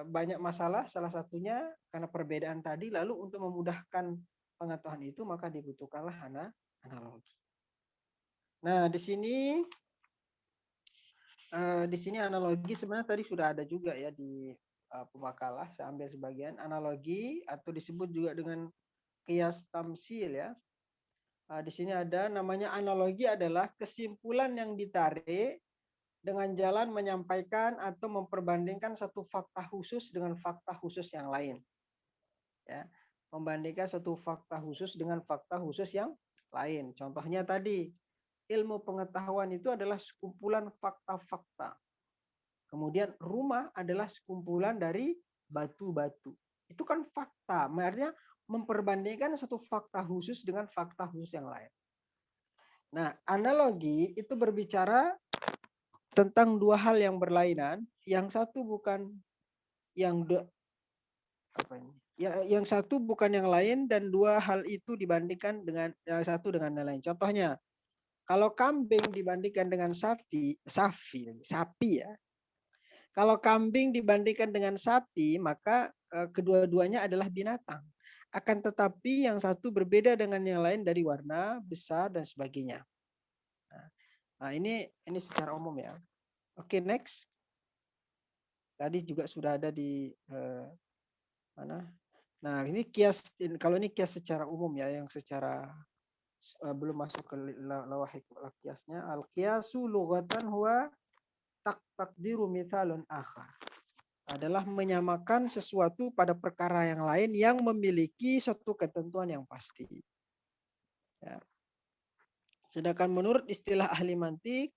banyak masalah, salah satunya karena perbedaan tadi. Lalu untuk memudahkan pengetahuan itu maka dibutuhkanlah analogi. Nah, di sini analogi sebenarnya tadi sudah ada juga ya di pemakalah. Saya ambil sebagian analogi atau disebut juga dengan qiyas tamsil ya. Di sini ada namanya analogi adalah kesimpulan yang ditarik dengan jalan menyampaikan atau memperbandingkan satu fakta khusus dengan fakta khusus yang lain. Ya, membandingkan satu fakta khusus dengan fakta khusus yang lain. Contohnya tadi, ilmu pengetahuan itu adalah sekumpulan fakta-fakta. Kemudian rumah adalah sekumpulan dari batu-batu. Itu kan fakta, maksudnya memperbandingkan satu fakta khusus dengan fakta khusus yang lain. Nah, analogi itu berbicara tentang dua hal yang berlainan, yang satu bukan yang satu bukan yang lain, dan dua hal itu dibandingkan dengan yang satu dengan yang lain. Contohnya, kalau kambing dibandingkan dengan sapi ya. Kalau kambing dibandingkan dengan sapi, maka kedua-duanya adalah binatang. Akan tetapi yang satu berbeda dengan yang lain dari warna, besar dan sebagainya. Nah, ini secara umum ya. Oke, next. Tadi juga sudah ada di mana? Nah, ini kias. Kalau ini kias secara umum ya, yang secara belum masuk ke lawahik kiasnya. Al kiasu lughatan huwa taqdiru mithalun akhar. Adalah menyamakan sesuatu pada perkara yang lain yang memiliki suatu ketentuan yang pasti. Ya. Sedangkan menurut istilah ahli mantik,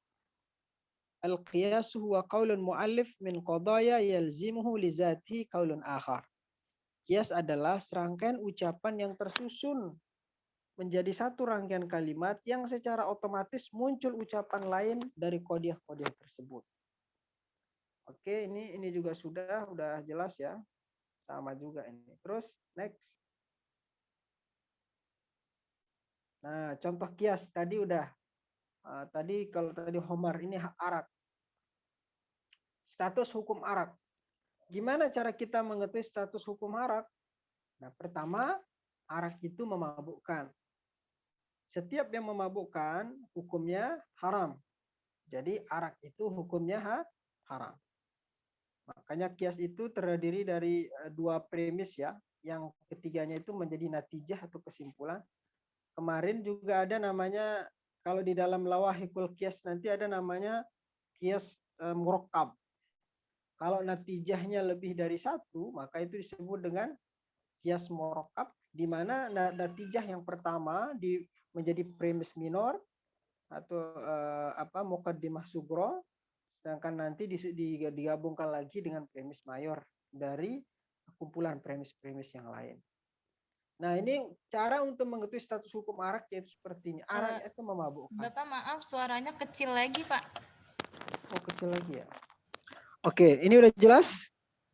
al-qiyas huwa qaulun mu'allif min qadaya yalzimuhu li zatihi qaulun akhar. Qiyas adalah serangkaian ucapan yang tersusun menjadi satu rangkaian kalimat yang secara otomatis muncul ucapan lain dari qadiyah-qadiyah tersebut. Oke, ini juga sudah jelas ya. Sama juga ini. Terus next. Nah, contoh kias tadi udah. Tadi kalau tadi Homar, ini arak. Status hukum arak. Gimana cara kita mengetahui status hukum arak? Nah, pertama, arak itu memabukkan. Setiap yang memabukkan hukumnya haram. Jadi arak itu hukumnya haram. Makanya kias itu terdiri dari dua premis ya. Yang ketiganya itu menjadi natijah atau kesimpulan. Kemarin juga ada namanya, kalau di dalam lawahikul kias nanti ada namanya kias murakkab. Kalau natijahnya lebih dari satu, maka itu disebut dengan kias murakkab, di mana natijah yang pertama menjadi premis minor atau muqaddimah sugro, sedangkan nanti digabungkan lagi dengan premis mayor dari kumpulan premis-premis yang lain. Nah, ini cara untuk mengetahui status hukum arak yaitu seperti ini. Arak itu memabukkan. Bapak maaf, suaranya kecil lagi, Pak. Oh, kecil lagi ya. Oke, ini udah jelas?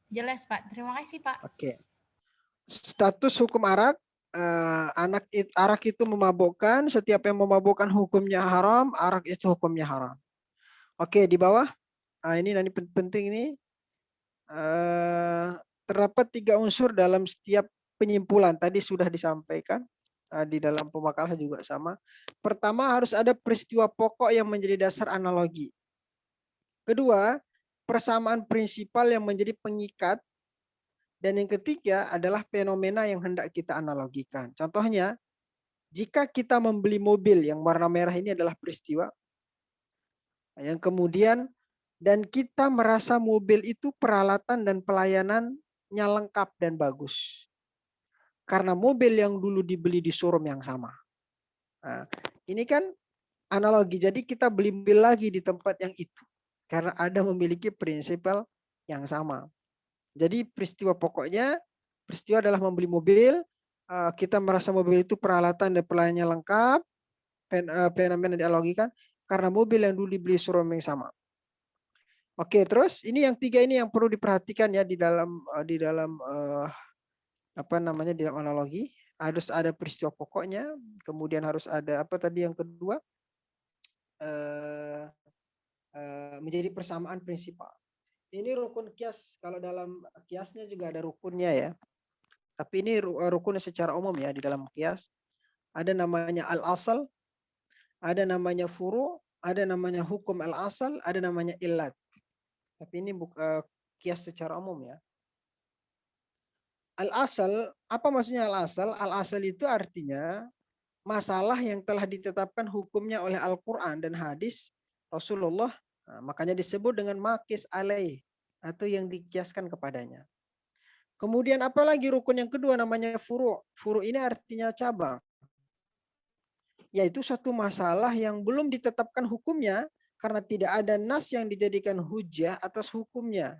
Jelas, Pak. Terima kasih, Pak. Oke. Status hukum arak, arak itu memabukkan. Setiap yang memabukkan hukumnya haram, arak itu hukumnya haram. Oke, di bawah. Ini nanti penting ini. Terdapat 3 unsur dalam setiap penyimpulan. Tadi sudah disampaikan. Di dalam pemakalah juga sama. Pertama, harus ada peristiwa pokok yang menjadi dasar analogi. Kedua, persamaan prinsipal yang menjadi pengikat. Dan yang ketiga adalah fenomena yang hendak kita analogikan. Contohnya, jika kita membeli mobil yang warna merah ini adalah peristiwa, yang kemudian dan kita merasa mobil itu peralatan dan pelayanannya lengkap dan bagus. Karena mobil yang dulu dibeli di showroom yang sama. Nah, ini kan analogi. Jadi kita beli mobil lagi di tempat yang itu. Karena ada memiliki prinsip yang sama. Jadi peristiwa pokoknya, peristiwa adalah membeli mobil. Kita merasa mobil itu peralatan dan pelayanannya lengkap. Fenomena dianalogikan karena mobil yang dulu dibeli showroom yang sama. Oke, terus ini yang tiga ini yang perlu diperhatikan ya di dalam apa namanya di dalam analogi. Harus ada peristiwa pokoknya, kemudian harus ada apa tadi yang kedua, menjadi persamaan prinsipal. Ini rukun kias. Kalau dalam kiasnya juga ada rukunnya ya. Tapi ini rukunnya secara umum ya di dalam kias. Ada namanya al-asal, ada namanya furu, ada namanya hukum al-asal, ada namanya illat. Tapi ini kias secara umum ya. Al-asal, apa maksudnya al-asal? Al-asal itu artinya masalah yang telah ditetapkan hukumnya oleh Al-Quran dan hadis Rasulullah. Nah, makanya disebut dengan makis alaih atau yang dikiaskan kepadanya. Kemudian apalagi rukun yang kedua namanya furu'. Furu' ini artinya cabang. Yaitu satu masalah yang belum ditetapkan hukumnya karena tidak ada nas yang dijadikan hujah atas hukumnya.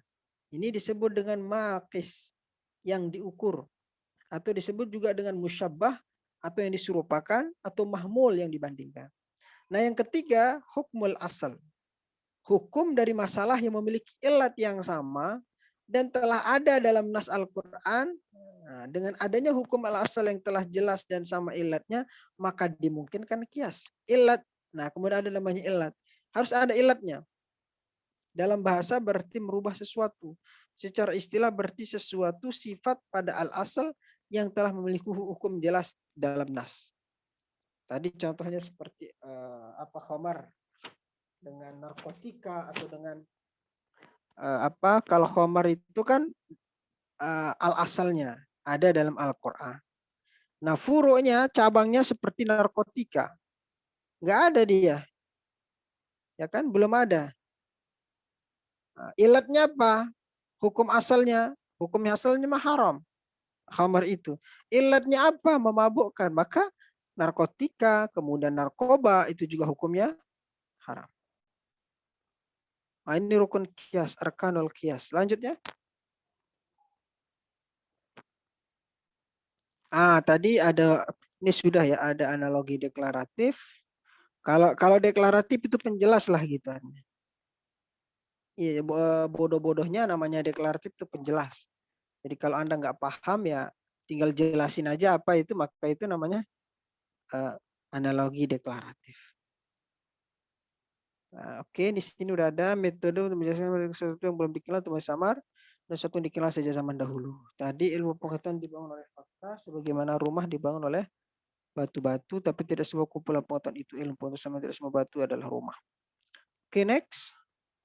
Ini disebut dengan makis yang diukur. Atau disebut juga dengan musyabbah atau yang diserupakan atau mahmul yang dibandingkan. Nah yang ketiga hukmul asal. Hukum dari masalah yang memiliki ilat yang sama dan telah ada dalam nas Al-Quran. Nah, dengan adanya hukum al-asal yang telah jelas dan sama ilatnya, maka dimungkinkan kias. Ilat. Nah kemudian ada namanya ilat. Harus ada ilatnya. Dalam bahasa berarti merubah sesuatu. Secara istilah berarti sesuatu sifat pada al-asal yang telah memiliki hukum jelas dalam nas. Tadi contohnya seperti apa khamar dengan narkotika atau dengan kalau khamar itu kan al-asalnya ada dalam Al-Qur'an. Nah, furu'nya cabangnya seperti narkotika. Enggak ada dia. Ya kan? Belum ada. Nah, ilatnya apa? Hukum asalnya mah haram. Khamar itu. Ilatnya apa? Memabukkan. Maka narkotika, kemudian narkoba itu juga hukumnya haram. Nah, ini rukun kias, arkanul kias. Lanjutnya. Tadi ada ini sudah ya ada analogi deklaratif. Kalau deklaratif itu penjelas lah gitu. Iya, bodoh-bodohnya namanya deklaratif itu penjelas. Jadi kalau Anda nggak paham ya tinggal jelasin aja apa itu, maka itu namanya analogi deklaratif. Nah, oke, di sini udah ada metode untuk menjelaskan sesuatu yang belum dikenal atau masih samar dan sesuatu yang dikenal sejak zaman dahulu. Tadi ilmu pengetahuan dibangun oleh fakta, sebagaimana rumah dibangun oleh batu-batu, tapi tidak semua kumpulan pengetahuan itu ilmu pengetahuan, sama tidak semua batu adalah rumah. Oke, next.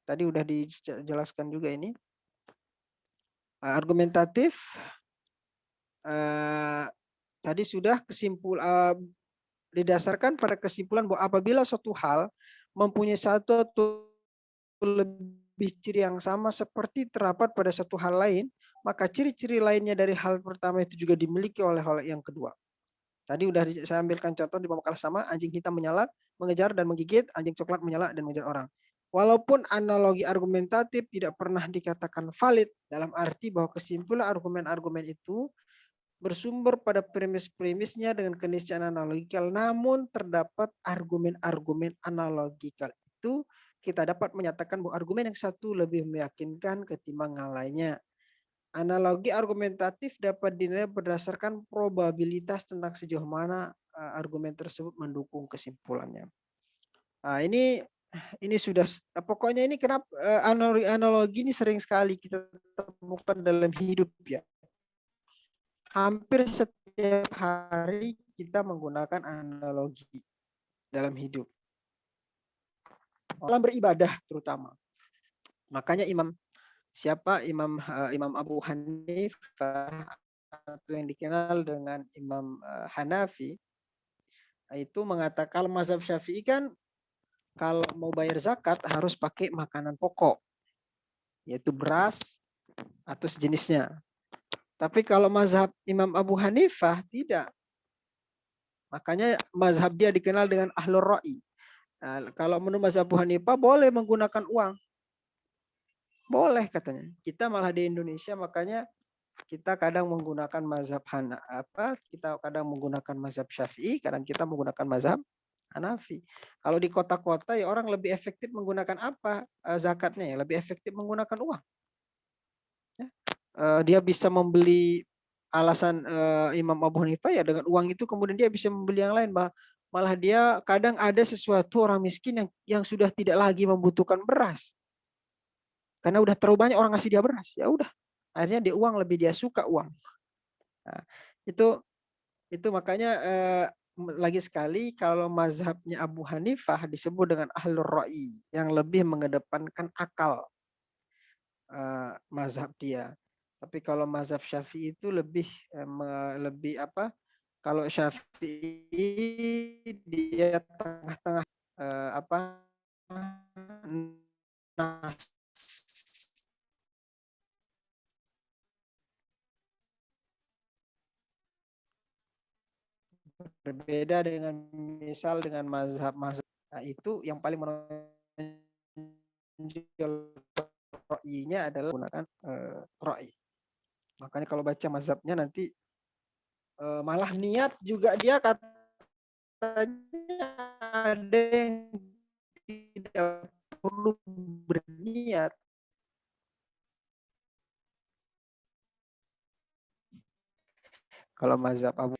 Tadi udah dijelaskan juga ini. Argumentatif. Tadi sudah didasarkan pada kesimpulan bahwa apabila suatu hal mempunyai satu atau lebih ciri yang sama seperti terdapat pada satu hal lain, maka ciri-ciri lainnya dari hal pertama itu juga dimiliki oleh hal yang kedua. Tadi udah saya ambilkan contoh di makalah sama, anjing hitam menyala, mengejar dan menggigit, anjing coklat menyala dan mengejar orang. Walaupun analogi argumentatif tidak pernah dikatakan valid dalam arti bahwa kesimpulan argumen-argumen itu bersumber pada premis-premisnya dengan keniscayaan analogikal, namun terdapat argumen-argumen analogikal itu kita dapat menyatakan bahwa argumen yang satu lebih meyakinkan ketimbang yang lainnya. Analogi argumentatif dapat dinilai berdasarkan probabilitas tentang sejauh mana argumen tersebut mendukung kesimpulannya. Nah, ini sudah pokoknya ini kenapa analogi ini sering sekali kita temukan dalam hidup ya. Hampir setiap hari kita menggunakan analogi dalam hidup. Dalam beribadah terutama. Makanya Imam Abu Hanifah atau yang dikenal dengan Imam Hanafi, Itu mengatakan mazhab Syafi'i kan kalau mau bayar zakat harus pakai makanan pokok, yaitu beras atau sejenisnya. Tapi kalau mazhab Imam Abu Hanifah tidak. Makanya mazhab dia dikenal dengan ahlur ra'i. Nah, kalau menurut mazhab Abu Hanifah boleh menggunakan uang. Boleh katanya. Kita malah di Indonesia makanya kita kadang menggunakan mazhab kita kadang menggunakan mazhab Syafi'i, kadang kita menggunakan mazhab Hanafi. Kalau di kota-kota ya orang lebih efektif menggunakan apa zakatnya ya, lebih efektif menggunakan uang. Ya. Dia bisa membeli alasan Imam Abu Hanifah ya dengan uang itu kemudian dia bisa membeli yang lain. Malah dia kadang ada sesuatu orang miskin yang sudah tidak lagi membutuhkan beras. Karena udah terlalu banyak orang ngasih dia beras. Ya udah. Akhirnya dia uang lebih dia suka uang. Nah, itu makanya lagi sekali kalau mazhabnya Abu Hanifah disebut dengan ahlur ra'i yang lebih mengedepankan akal mazhab dia. Tapi kalau mazhab Syafi'i itu lebih apa? Kalau Syafi'i dia tengah-tengah apa? Nas. Berbeda dengan misal dengan mazhab itu yang paling menonjol ra'inya adalah menggunakan ra'i. Makanya kalau baca mazhabnya nanti malah niat juga dia katanya ada yang tidak perlu berniat. Kalau mazhab Abu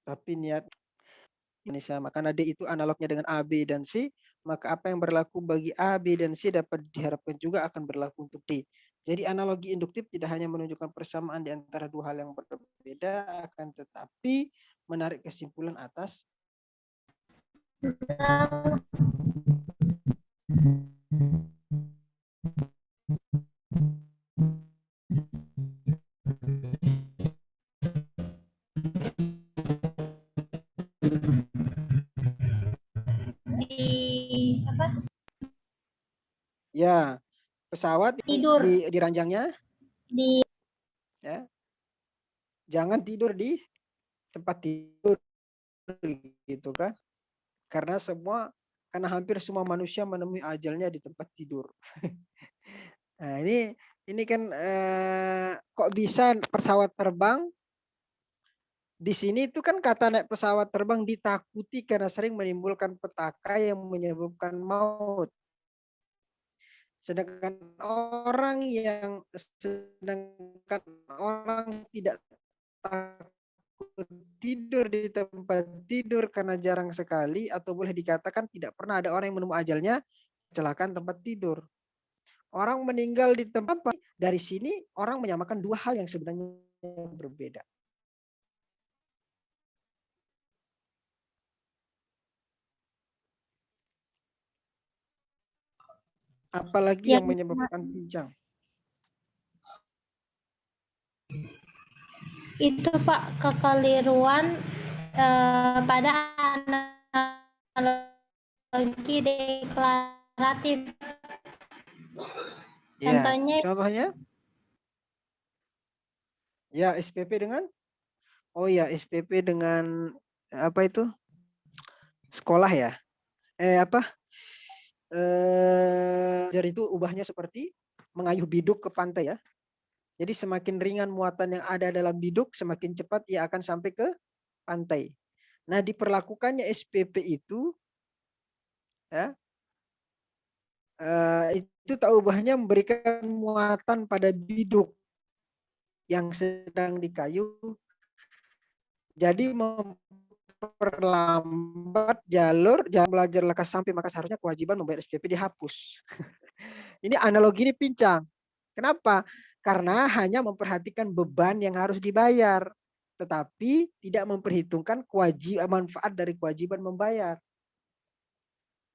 tapi niat Indonesia, karena D itu analognya dengan A, B, dan C, maka apa yang berlaku bagi A, B, dan C dapat diharapkan juga akan berlaku untuk D. Jadi analogi induktif tidak hanya menunjukkan persamaan di antara dua hal yang berbeda, akan tetapi menarik kesimpulan atas Di apa? ya pesawat Tidur. di ranjangnya Di ya. Jangan tidur di tempat tidur gitu kan. Karena hampir semua manusia menemui ajalnya di tempat tidur. Nah, ini kan kok bisa pesawat terbang di sini itu kan kata naik pesawat terbang ditakuti karena sering menimbulkan petaka yang menyebabkan maut. Sedangkan orang tidak takut tidur di tempat tidur karena jarang sekali atau boleh dikatakan tidak pernah ada orang yang menemukan ajalnya kecelakaan tempat tidur. Orang meninggal di tempat dari sini orang menyamakan dua hal yang sebenarnya berbeda. Apalagi yang menyebabkan pincang. Itu Pak kekeliruan pada analogi deklaratif. Ya, Contohnya? Ya, SPP dengan? Oh ya, SPP dengan apa itu? Sekolah ya? Jadi itu ubahnya seperti mengayuh biduk ke pantai ya. Jadi semakin ringan muatan yang ada dalam biduk, semakin cepat ia akan sampai ke pantai. Nah, diperlakukannya SPP itu ya, itu tak ubahnya memberikan muatan pada biduk yang sedang dikayuh, jadi memperlambat jalur jangan belajar lekas sampai, maka seharusnya kewajiban membayar SPP dihapus. Ini analogi ini pincang. Kenapa? Karena hanya memperhatikan beban yang harus dibayar, tetapi tidak memperhitungkan manfaat dari kewajiban membayar.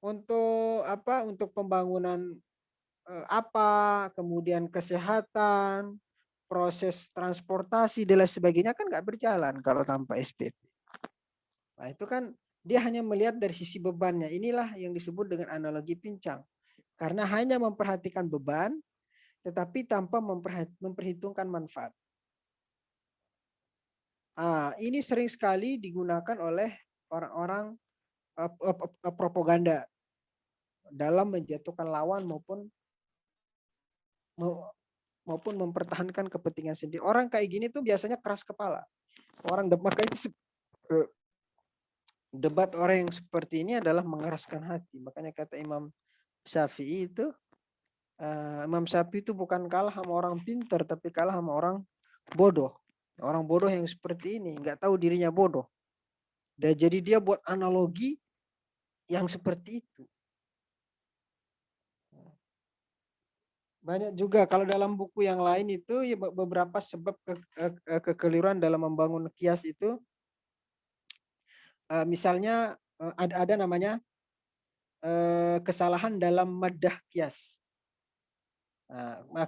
Untuk apa? Untuk pembangunan kemudian kesehatan, proses transportasi dan lain sebagainya kan nggak berjalan kalau tanpa SPP. Nah, itu kan dia hanya melihat dari sisi bebannya. Inilah yang disebut dengan analogi pincang. Karena hanya memperhatikan beban, tetapi tanpa memperhitungkan manfaat. Ini sering sekali digunakan oleh orang-orang propaganda dalam menjatuhkan lawan maupun mempertahankan kepentingan sendiri. Orang kayak gini tuh biasanya keras kepala. Maka itu debat orang yang seperti ini adalah mengeraskan hati. Makanya kata Imam Syafi'i itu, Imam Syafi'i itu bukan kalah sama orang pintar, tapi kalah sama orang bodoh. Orang bodoh yang seperti ini, nggak tahu dirinya bodoh. Dan jadi dia buat analogi yang seperti itu. Banyak juga kalau dalam buku yang lain itu ya beberapa sebab kekeliruan dalam membangun kias itu. Misalnya ada namanya kesalahan dalam maddah kias.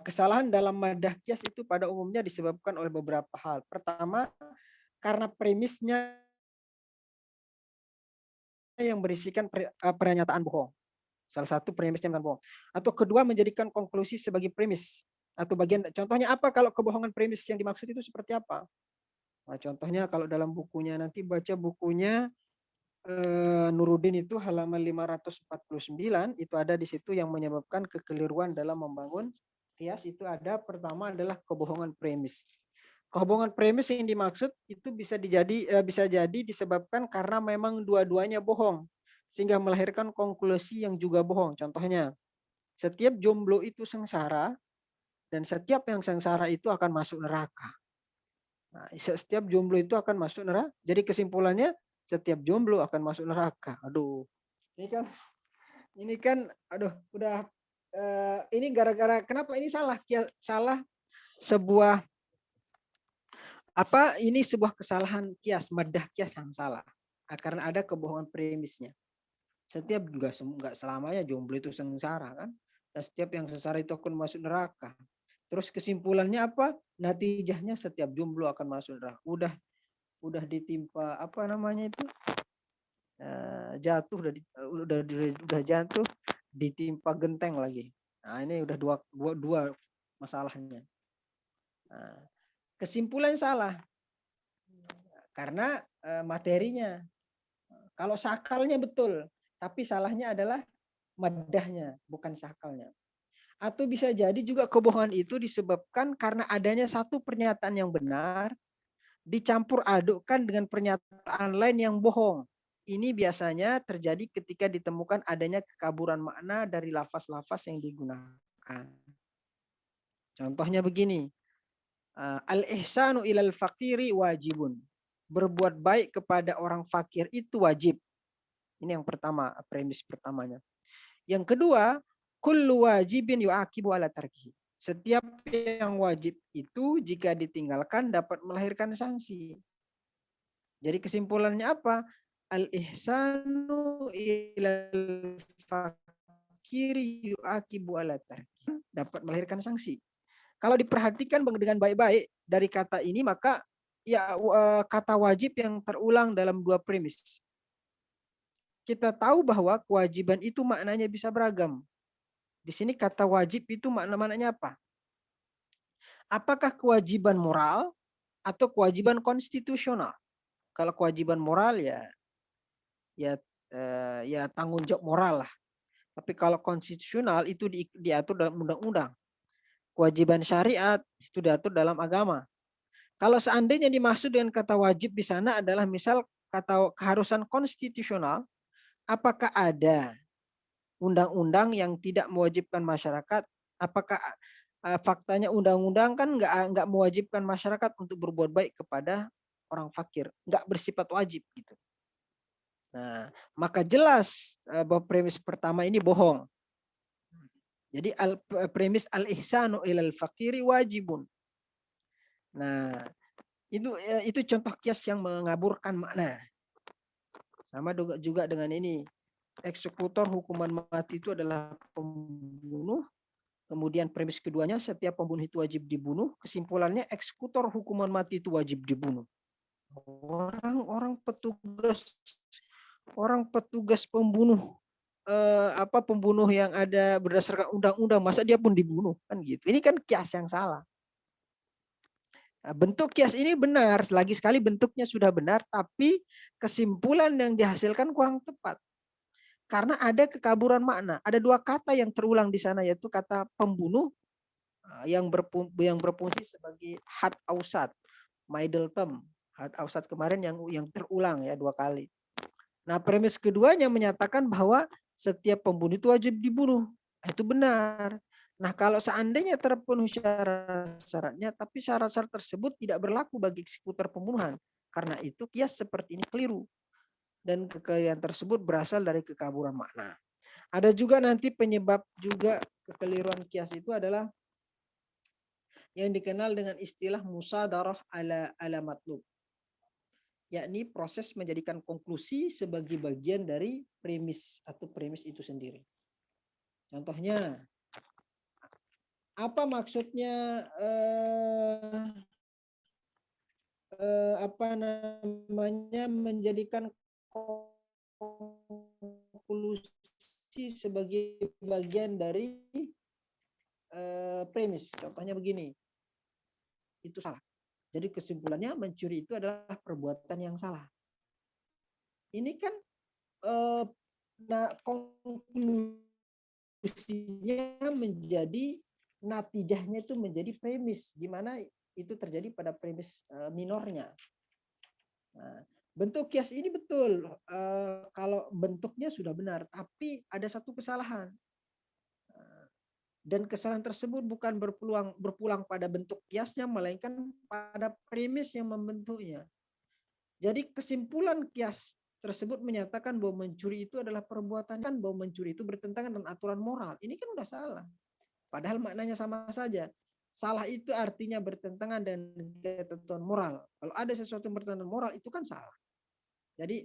Kesalahan dalam maddah kias itu pada umumnya disebabkan oleh beberapa hal. Pertama, karena premisnya yang berisikan pernyataan bohong. Salah satu premisnya bohong. Atau kedua, menjadikan konklusi sebagai premis atau bagian. Contohnya apa kalau kebohongan premis yang dimaksud itu seperti apa? Nah, contohnya kalau dalam bukunya nanti baca bukunya Nuruddin itu halaman 549 itu ada di situ yang menyebabkan kekeliruan dalam membangun kias itu ada pertama adalah kebohongan premis. Kebohongan premis yang dimaksud itu bisa jadi disebabkan karena memang dua-duanya bohong sehingga melahirkan konklusi yang juga bohong. Contohnya, setiap jomblo itu sengsara dan setiap yang sengsara itu akan masuk neraka. Nah, setiap jomblo itu akan masuk neraka. Jadi kesimpulannya setiap jomblo akan masuk neraka. Aduh, ini kan, aduh, udah ini gara-gara kenapa ini salah sebuah ini sebuah kesalahan kias, maddah kias yang salah. Karena ada kebohongan premisnya. Setiap juga enggak selamanya jomblo itu sengsara kan? Dan setiap yang sengsara itu akan masuk neraka. Terus kesimpulannya apa? Natijahnya setiap jomblo akan masuk neraka. Udah ditimpa apa namanya itu? Jatuh udah jatuh ditimpa genteng lagi. Nah, ini udah dua masalahnya. Nah, kesimpulan salah karena materinya. Kalau sakalnya betul, tapi salahnya adalah maddahnya, bukan sakalnya. Atau bisa jadi juga kebohongan itu disebabkan karena adanya satu pernyataan yang benar dicampur adukkan dengan pernyataan lain yang bohong. Ini biasanya terjadi ketika ditemukan adanya kekaburan makna dari lafaz-lafaz yang digunakan. Contohnya begini, al-ihsanu ilal fakiri wajibun. Berbuat baik kepada orang fakir itu wajib. Ini yang pertama, premis pertamanya. Yang kedua, kullu wajibin yu'aqibu ala tarkihi. Setiap yang wajib itu jika ditinggalkan dapat melahirkan sanksi. Jadi kesimpulannya apa? Al-ihsanu ilal fakiri yu'aqibu ala tarkihi. Dapat melahirkan sanksi. Kalau diperhatikan dengan baik-baik dari kata ini, maka ya kata wajib yang terulang dalam dua premis. Kita tahu bahwa kewajiban itu maknanya bisa beragam. Di sini kata wajib itu maknanya apa? Apakah kewajiban moral atau kewajiban konstitusional? Kalau kewajiban moral ya tanggung jawab moral lah. Tapi kalau konstitusional itu diatur dalam undang-undang. Kewajiban syariat itu diatur dalam agama. Kalau seandainya dimaksud dengan kata wajib di sana adalah misal kata keharusan konstitusional, apakah ada undang-undang yang tidak mewajibkan masyarakat? Apakah faktanya undang-undang kan nggak mewajibkan masyarakat untuk berbuat baik kepada orang fakir, nggak bersifat wajib gitu. Nah, maka jelas bahwa premis pertama ini bohong. Jadi premis al-ihsanu ilal fakiri wajibun. Nah, itu contoh kias yang mengaburkan makna. Sama juga dengan ini. Eksekutor hukuman mati itu adalah pembunuh Kemudian premis keduanya, setiap pembunuh itu wajib dibunuh. Kesimpulannya, eksekutor hukuman mati itu wajib dibunuh. Orang petugas pembunuh, pembunuh yang ada berdasarkan undang-undang, masa dia pun dibunuh, kan gitu. Ini kan kias yang salah. Nah, bentuk kias ini benar, lagi sekali bentuknya sudah benar, tapi kesimpulan yang dihasilkan kurang tepat. Karena ada kekaburan makna. Ada dua kata yang terulang di sana, yaitu kata pembunuh yang berfungsi sebagai had ausat, middle term. Had ausat kemarin yang terulang ya 2 kali. Nah, premis keduanya menyatakan bahwa setiap pembunuh itu wajib dibunuh. Itu benar. Nah, kalau seandainya terpenuhi syarat-syaratnya, tapi syarat-syarat tersebut tidak berlaku bagi eksekutor pembunuhan. Karena itu kias seperti ini keliru. Dan kekeliruan tersebut berasal dari kekaburan makna. Ada juga nanti penyebab juga kekeliruan kias itu adalah yang dikenal dengan istilah musadarah ala matlub, yakni proses menjadikan konklusi sebagai bagian dari premis atau premis itu sendiri. Contohnya, apa maksudnya menjadikan konklusi sebagai bagian dari premis? Contohnya begini, itu salah. Jadi kesimpulannya mencuri itu adalah perbuatan yang salah. Ini kan konklusinya menjadi, natijahnya itu menjadi premis, di mana itu terjadi pada premis minornya. Nah, bentuk kias ini betul, kalau bentuknya sudah benar, tapi ada satu kesalahan. Dan kesalahan tersebut bukan berpulang pada bentuk kiasnya, melainkan pada premis yang membentuknya. Jadi kesimpulan kias tersebut menyatakan bahwa mencuri itu adalah perbuatan, kan bahwa mencuri itu bertentangan dengan aturan moral. Ini kan udah salah. Padahal maknanya sama saja. Salah itu artinya bertentangan dengan ketentuan moral. Kalau ada sesuatu yang bertentangan moral, itu kan salah. Jadi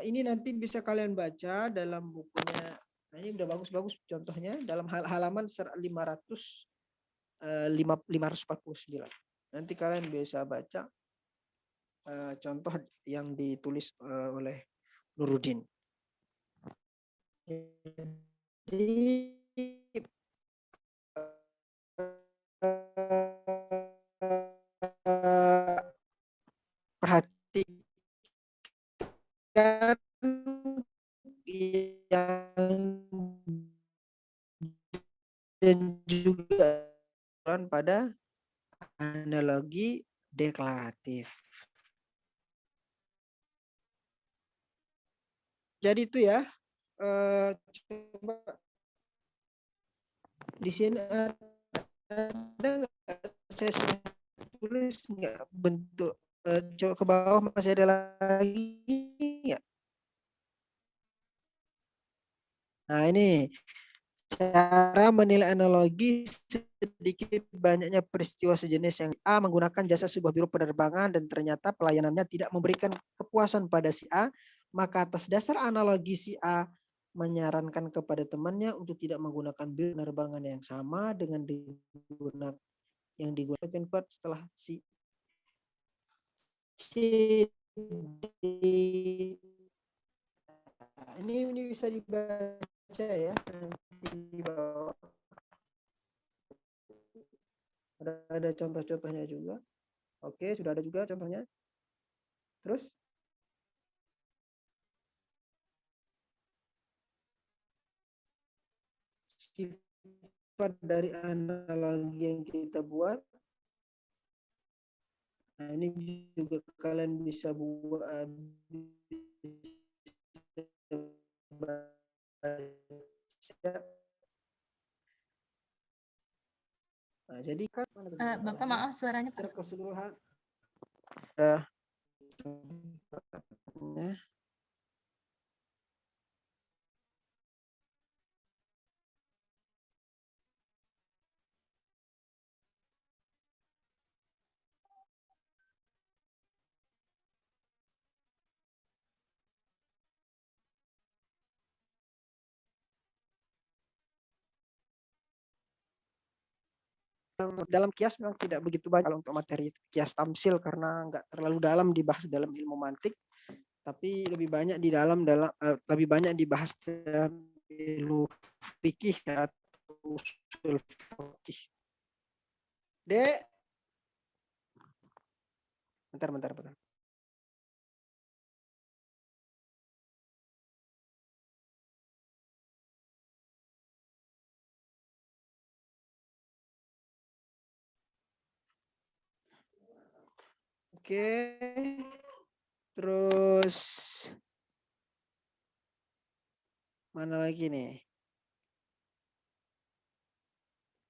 ini nanti bisa kalian baca dalam bukunya. Nah, ini udah bagus-bagus contohnya dalam halaman 549. Nanti kalian bisa baca contoh yang ditulis oleh Nuruddin. Jadi perhatikan yang dan juga pada analogi deklaratif. Jadi itu ya, coba di sini ada saya sudah tulis nggak bentuk, coba ke bawah masih ada lagi nggak? Nah, ini cara menilai analogi sedikit banyaknya peristiwa sejenis yang A menggunakan jasa sebuah biro penerbangan dan ternyata pelayanannya tidak memberikan kepuasan pada si A, maka atas dasar analogi si A menyarankan kepada temannya untuk tidak menggunakan biro penerbangan yang sama dengan yang digunakan setelah si ini bisa dibaca ya di bawah. Ada contoh-contohnya juga. Oke, sudah ada juga contohnya. Terus sifat dari analogi yang kita buat. Nah, ini juga kalian bisa buat. Nah, jadi kan Bapak maaf suaranya secara keseluruhan dalam kias memang tidak begitu banyak kalau untuk materi kias tamsil karena nggak terlalu dalam dibahas dalam ilmu mantik, tapi lebih banyak lebih banyak dibahas dalam ilmu fikih atau usul fikih. Dek, bentar. Oke, terus mana lagi nih?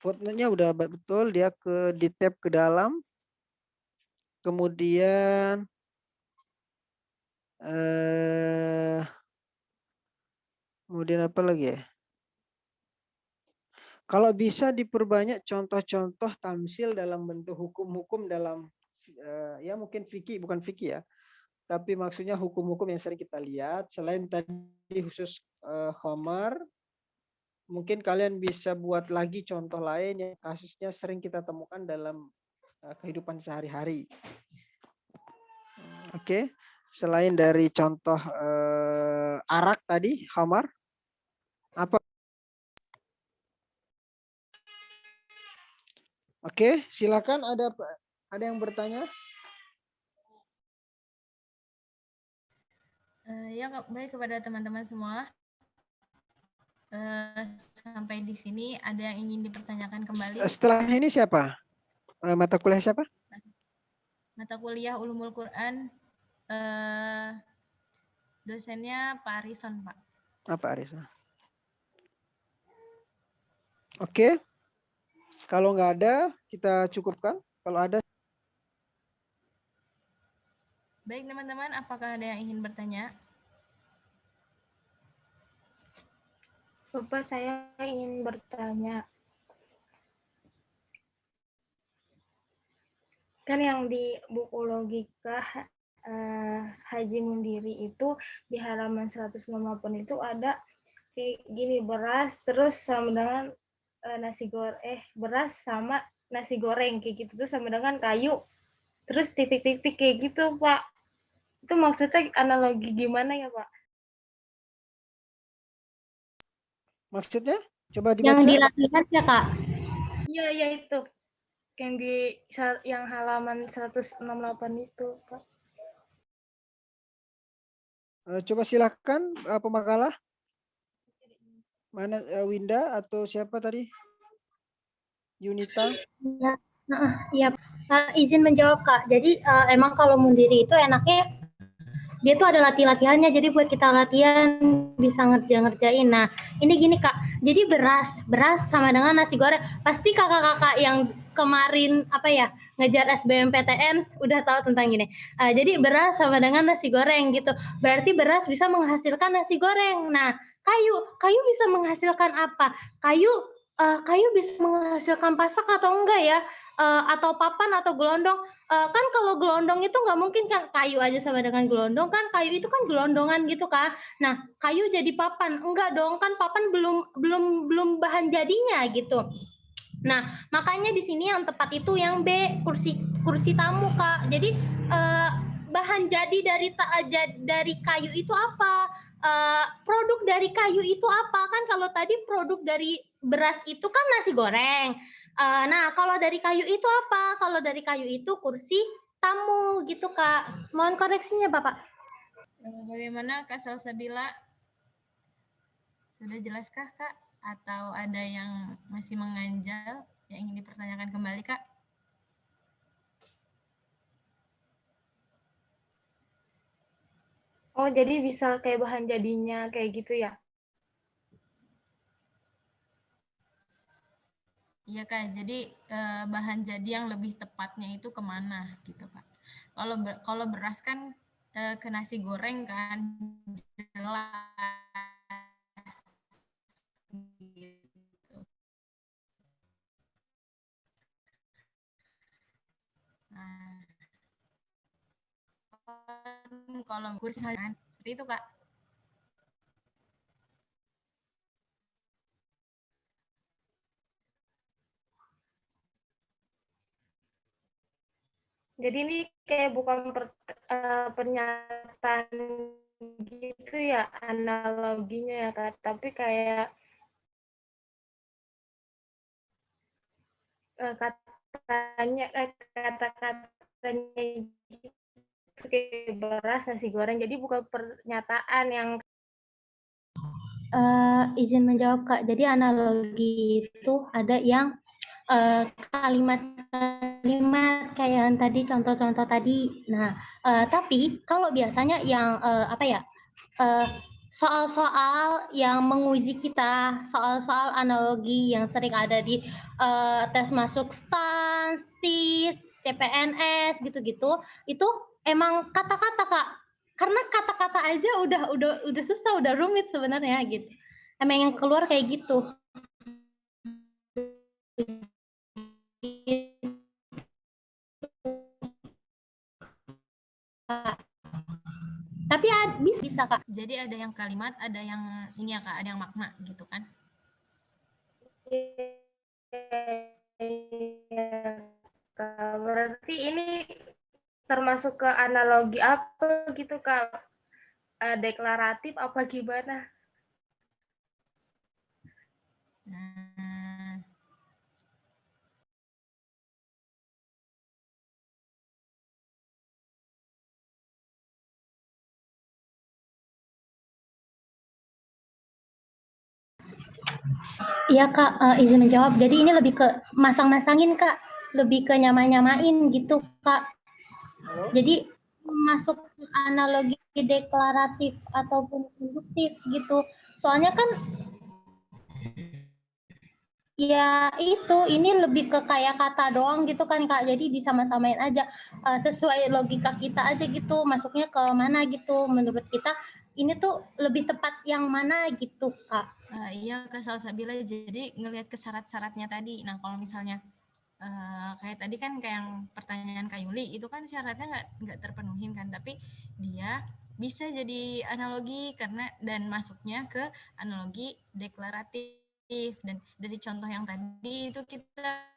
Footnote-nya udah betul, dia di tab ke dalam. Kemudian kemudian apa lagi ya? Kalau bisa diperbanyak contoh-contoh tamsil dalam bentuk hukum-hukum dalam ya mungkin fikih, bukan fikih ya, tapi maksudnya hukum-hukum yang sering kita lihat. Selain tadi khusus khamar, mungkin kalian bisa buat lagi contoh lain yang kasusnya sering kita temukan dalam kehidupan sehari-hari. Oke, selain dari contoh arak tadi, khamar, apa? Oke, silakan ada yang bertanya? Ya, baik kepada teman-teman semua. Sampai di sini ada yang ingin dipertanyakan kembali? Setelah ini siapa? Mata kuliah siapa? Mata kuliah Ulumul Quran. Dosennya Pak Arison, Pak. Pak Arison. Oke. Kalau nggak ada, kita cukupkan. Kalau ada. Baik teman-teman, apakah ada yang ingin bertanya? Bapak, saya ingin bertanya. Kan yang di buku logika Haji Mundiri itu di halaman 158 itu ada kayak gini, beras terus sama dengan beras sama nasi goreng kayak gitu, terus sama dengan kayu terus titik-titik kayak gitu, Pak. Itu maksudnya analogi gimana ya, Pak? Maksudnya? Coba dibaca. Yang di latihan ya, Kak? Iya itu. Yang halaman 168 itu, Pak. Coba silakan pemakalah. Mana Winda atau siapa tadi? Yunita? Iya, izin menjawab, Kak. Jadi emang kalau Mundiri itu enaknya dia tuh ada latihannya, jadi buat kita latihan bisa ngerjain. Nah, ini gini Kak, jadi beras sama dengan nasi goreng. Pasti kakak-kakak yang kemarin ngejar SBMPTN udah tahu tentang ini. Jadi beras sama dengan nasi goreng gitu. Berarti beras bisa menghasilkan nasi goreng. Nah, kayu bisa menghasilkan apa? Kayu bisa menghasilkan pasak atau enggak ya? Atau papan atau gelondong. Kan kalau gelondong itu nggak mungkin kan kayu aja sama dengan gelondong, kan kayu itu kan gelondongan gitu kan. Nah, kayu jadi papan, enggak dong, kan papan belum bahan jadinya gitu. Nah, makanya di sini yang tepat itu yang B, kursi tamu, Kak. Jadi bahan jadi dari kayu itu apa? Produk dari kayu itu apa? Kan kalau tadi produk dari beras itu kan nasi goreng. Nah, kalau dari kayu itu apa? Kalau dari kayu itu kursi tamu gitu, Kak. Mohon koreksinya, Bapak. Bagaimana Kak Salsabila? Sudah jelaskah, Kak? Atau ada yang masih mengganjal yang ingin dipertanyakan kembali, Kak? Oh, jadi bisa kayak bahan jadinya kayak gitu ya? Iya Kak, jadi bahan jadi yang lebih tepatnya itu kemana gitu Kak. Kalau beras kan ke nasi goreng kan jelas gitu. Nah, kalau kursi kan seperti itu Kak. Jadi ini kayak bukan pernyataan gitu ya analoginya ya Kak, tapi kayak kata-katanya gitu, kayak beras, nasi goreng. Jadi bukan pernyataan yang Izin menjawab Kak. Jadi analogi itu ada yang kalimat-kalimat kayak yang tadi contoh-contoh tadi. Nah, tapi kalau biasanya yang soal-soal yang menguji kita, soal-soal analogi yang sering ada di tes masuk STAN, STIS, CPNS gitu-gitu, itu emang kata-kata Kak. Karena kata-kata aja udah susah, udah rumit sebenarnya gitu. Emang yang keluar kayak gitu. Tapi bisa Kak. Jadi ada yang kalimat, ada yang ini ya Kak, ada yang makna gitu kan? Berarti ini termasuk ke analogi apa gitu Kak? Deklaratif apa gimana? Iya Kak, izin menjawab. Jadi ini lebih ke masang-masangin Kak, lebih ke nyama-nyamain gitu Kak. Jadi masuk analogi deklaratif ataupun induktif gitu. Soalnya kan ya itu, ini lebih ke kayak kata doang gitu kan Kak. Jadi disama-samain aja sesuai logika kita aja gitu. Masuknya ke mana gitu. Menurut kita ini tuh lebih tepat yang mana gitu Kak. Iya Kak Salsabila, jadi ngelihat ke syarat-syaratnya tadi. Nah kalau misalnya kayak tadi kan kayak yang pertanyaan Kak Yuli itu kan syaratnya nggak terpenuhin kan, tapi dia bisa jadi analogi karena dan masuknya ke analogi deklaratif, dan dari contoh yang tadi itu kita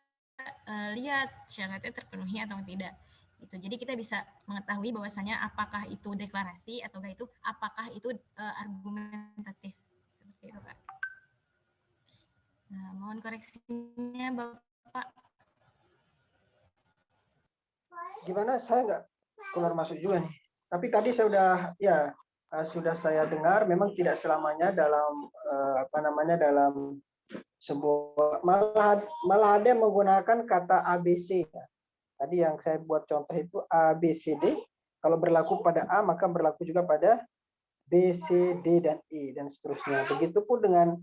lihat syaratnya terpenuhi atau tidak itu. Jadi kita bisa mengetahui bahwasanya apakah itu deklarasi atau enggak, itu apakah itu argumentatif seperti itu Kak. Nah, mohon koreksinya Bapak. Gimana? Saya nggak keluar masuk juga nih. Tapi tadi sudah saya dengar memang tidak selamanya dalam dalam sebuah malah ada yang menggunakan kata ABC. Tadi yang saya buat contoh itu ABCD. Kalau berlaku pada A maka berlaku juga pada B, C, D dan E dan seterusnya. Begitupun dengan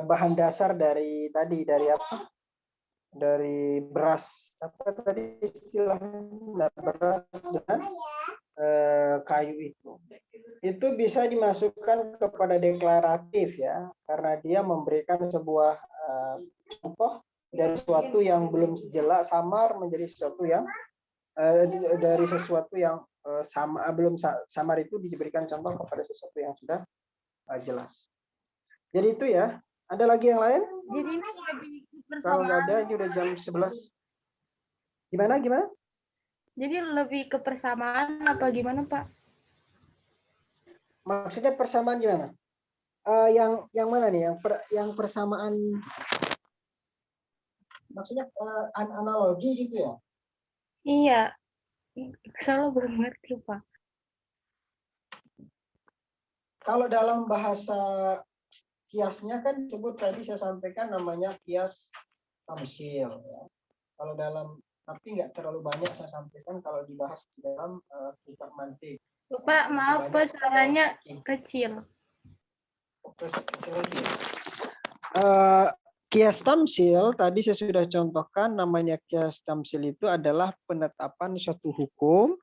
bahan dasar dari apa? Dari beras, apa tadi istilahnya, beras dengan kayu itu bisa dimasukkan kepada deklaratif ya, karena dia memberikan sebuah contoh dari sesuatu yang belum jelas samar menjadi sesuatu yang dari sesuatu yang belum samar itu diberikan contoh kepada sesuatu yang sudah jelas. Jadi itu ya. Ada lagi yang lain? Jadi ini lebih Kalau nggak ada, ini udah jam 11. Gimana? Jadi lebih ke persamaan apa gimana Pak? Maksudnya persamaan gimana? Yang mana nih? Yang persamaan, maksudnya analogi gitu ya? Iya, selalu belum ngerti Pak. Kalau dalam bahasa kiasnya kan disebut tadi saya sampaikan namanya kias tamsil. Ya. Kalau tapi nggak terlalu banyak saya sampaikan kalau dibahas di dalam kitab mantik. Pak, maaf Pak, suaranya kecil. Kias tamsil tadi saya sudah contohkan, namanya kias tamsil itu adalah penetapan suatu hukum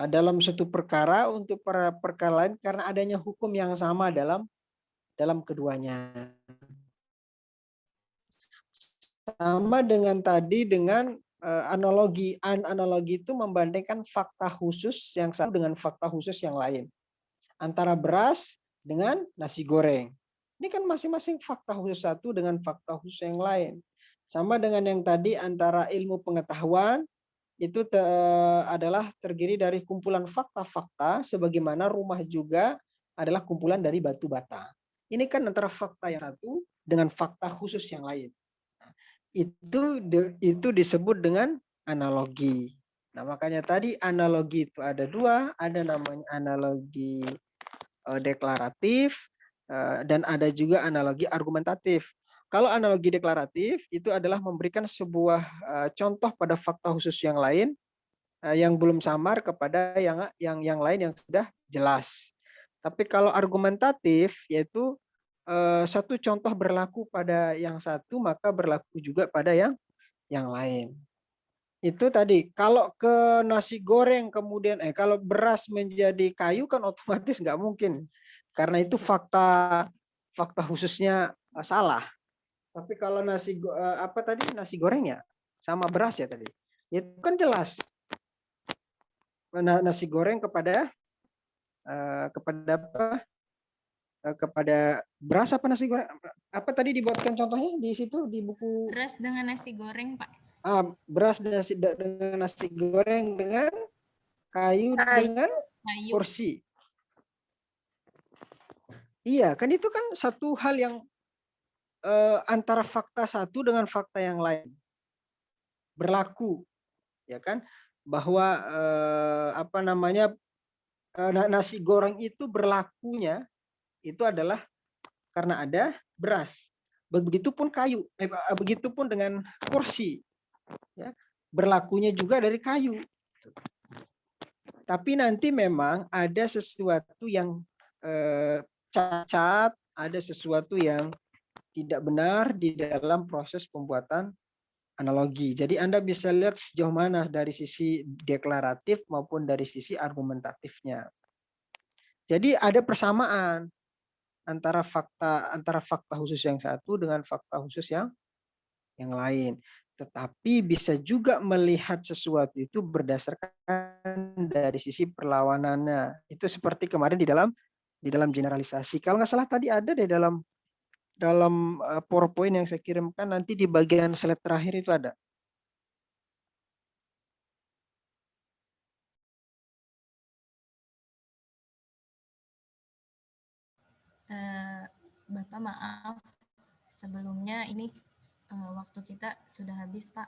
dalam suatu perkara untuk perkara lain karena adanya hukum yang sama dalam keduanya. Sama dengan tadi dengan analogi. Analogi itu membandingkan fakta khusus yang satu dengan fakta khusus yang lain. Antara beras dengan nasi goreng. Ini kan masing-masing fakta khusus satu dengan fakta khusus yang lain. Sama dengan yang tadi antara ilmu pengetahuan itu adalah terdiri dari kumpulan fakta-fakta, sebagaimana rumah juga adalah kumpulan dari batu bata. Ini kan antara fakta yang satu dengan fakta khusus yang lain. Nah, itu disebut dengan analogi. Nah, makanya tadi analogi itu ada dua, ada namanya analogi deklaratif dan ada juga analogi argumentatif. Kalau analogi deklaratif itu adalah memberikan sebuah contoh pada fakta khusus yang lain yang belum samar kepada yang lain yang sudah jelas. Tapi kalau argumentatif yaitu satu contoh berlaku pada yang satu maka berlaku juga pada yang lain. Itu tadi kalau ke nasi goreng kemudian kalau beras menjadi kayu kan otomatis nggak mungkin karena itu fakta khususnya salah. Tapi kalau nasi goreng ya sama beras ya tadi itu kan jelas nasi goreng kepada apa? Kepada beras apa nasi goreng apa tadi dibuatkan contohnya di situ di buku Beras dengan nasi goreng, Pak. beras dengan nasi goreng dengan kayu dengan Kayu. kursi. Iya, kan itu kan satu hal yang antara fakta satu dengan fakta yang lain berlaku, ya kan? Bahwa nasi goreng itu berlakunya itu adalah karena ada beras. Begitupun kayu, begitupun dengan kursi. Ya, berlakunya juga dari kayu. Tapi nanti memang ada sesuatu yang cacat, ada sesuatu yang tidak benar di dalam proses pembuatan analogi. Jadi Anda bisa lihat sejauh mana dari sisi deklaratif maupun dari sisi argumentatifnya. Jadi ada persamaan antara fakta khusus yang satu dengan fakta khusus yang lain. Tetapi bisa juga melihat sesuatu itu berdasarkan dari sisi perlawanannya. Itu seperti kemarin di dalam generalisasi. Kalau nggak salah tadi ada di dalam PowerPoint yang saya kirimkan, nanti di bagian slide terakhir itu ada. Bapak maaf, sebelumnya ini waktu kita sudah habis, Pak.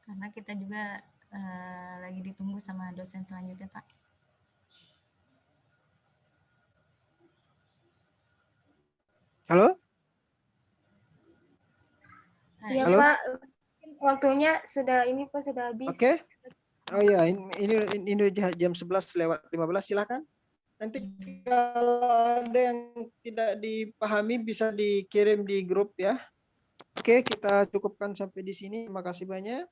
Karena kita juga lagi ditunggu sama dosen selanjutnya, Pak. Halo? Iya, Halo? Pak. Waktunya sudah habis. Oke. Oh iya, ini jam 11:15, silakan. Nanti kalau ada yang tidak dipahami bisa dikirim di grup ya. Oke, kita cukupkan sampai di sini. Terima kasih banyak.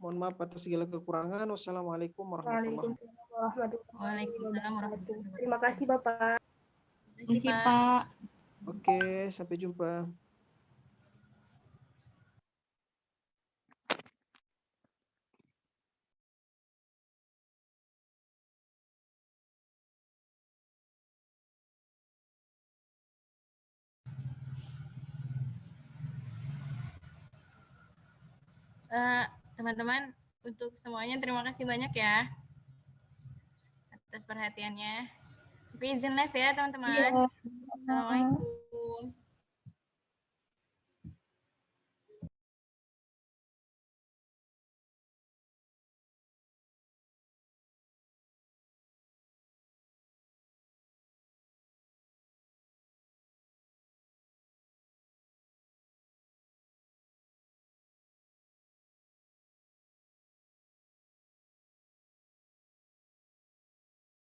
Mohon maaf atas segala kekurangan. Wassalamualaikum warahmatullahi wabarakatuh. Waalaikumsalam warahmatullahi wabarakatuh. Terima kasih, Bapak. Terima kasih, Terima kasih, Pak. Pak. Oke, sampai jumpa. Teman-teman, untuk semuanya terima kasih banyak ya atas perhatiannya. Oke, izin live ya teman-teman. Iya. Assalamualaikum.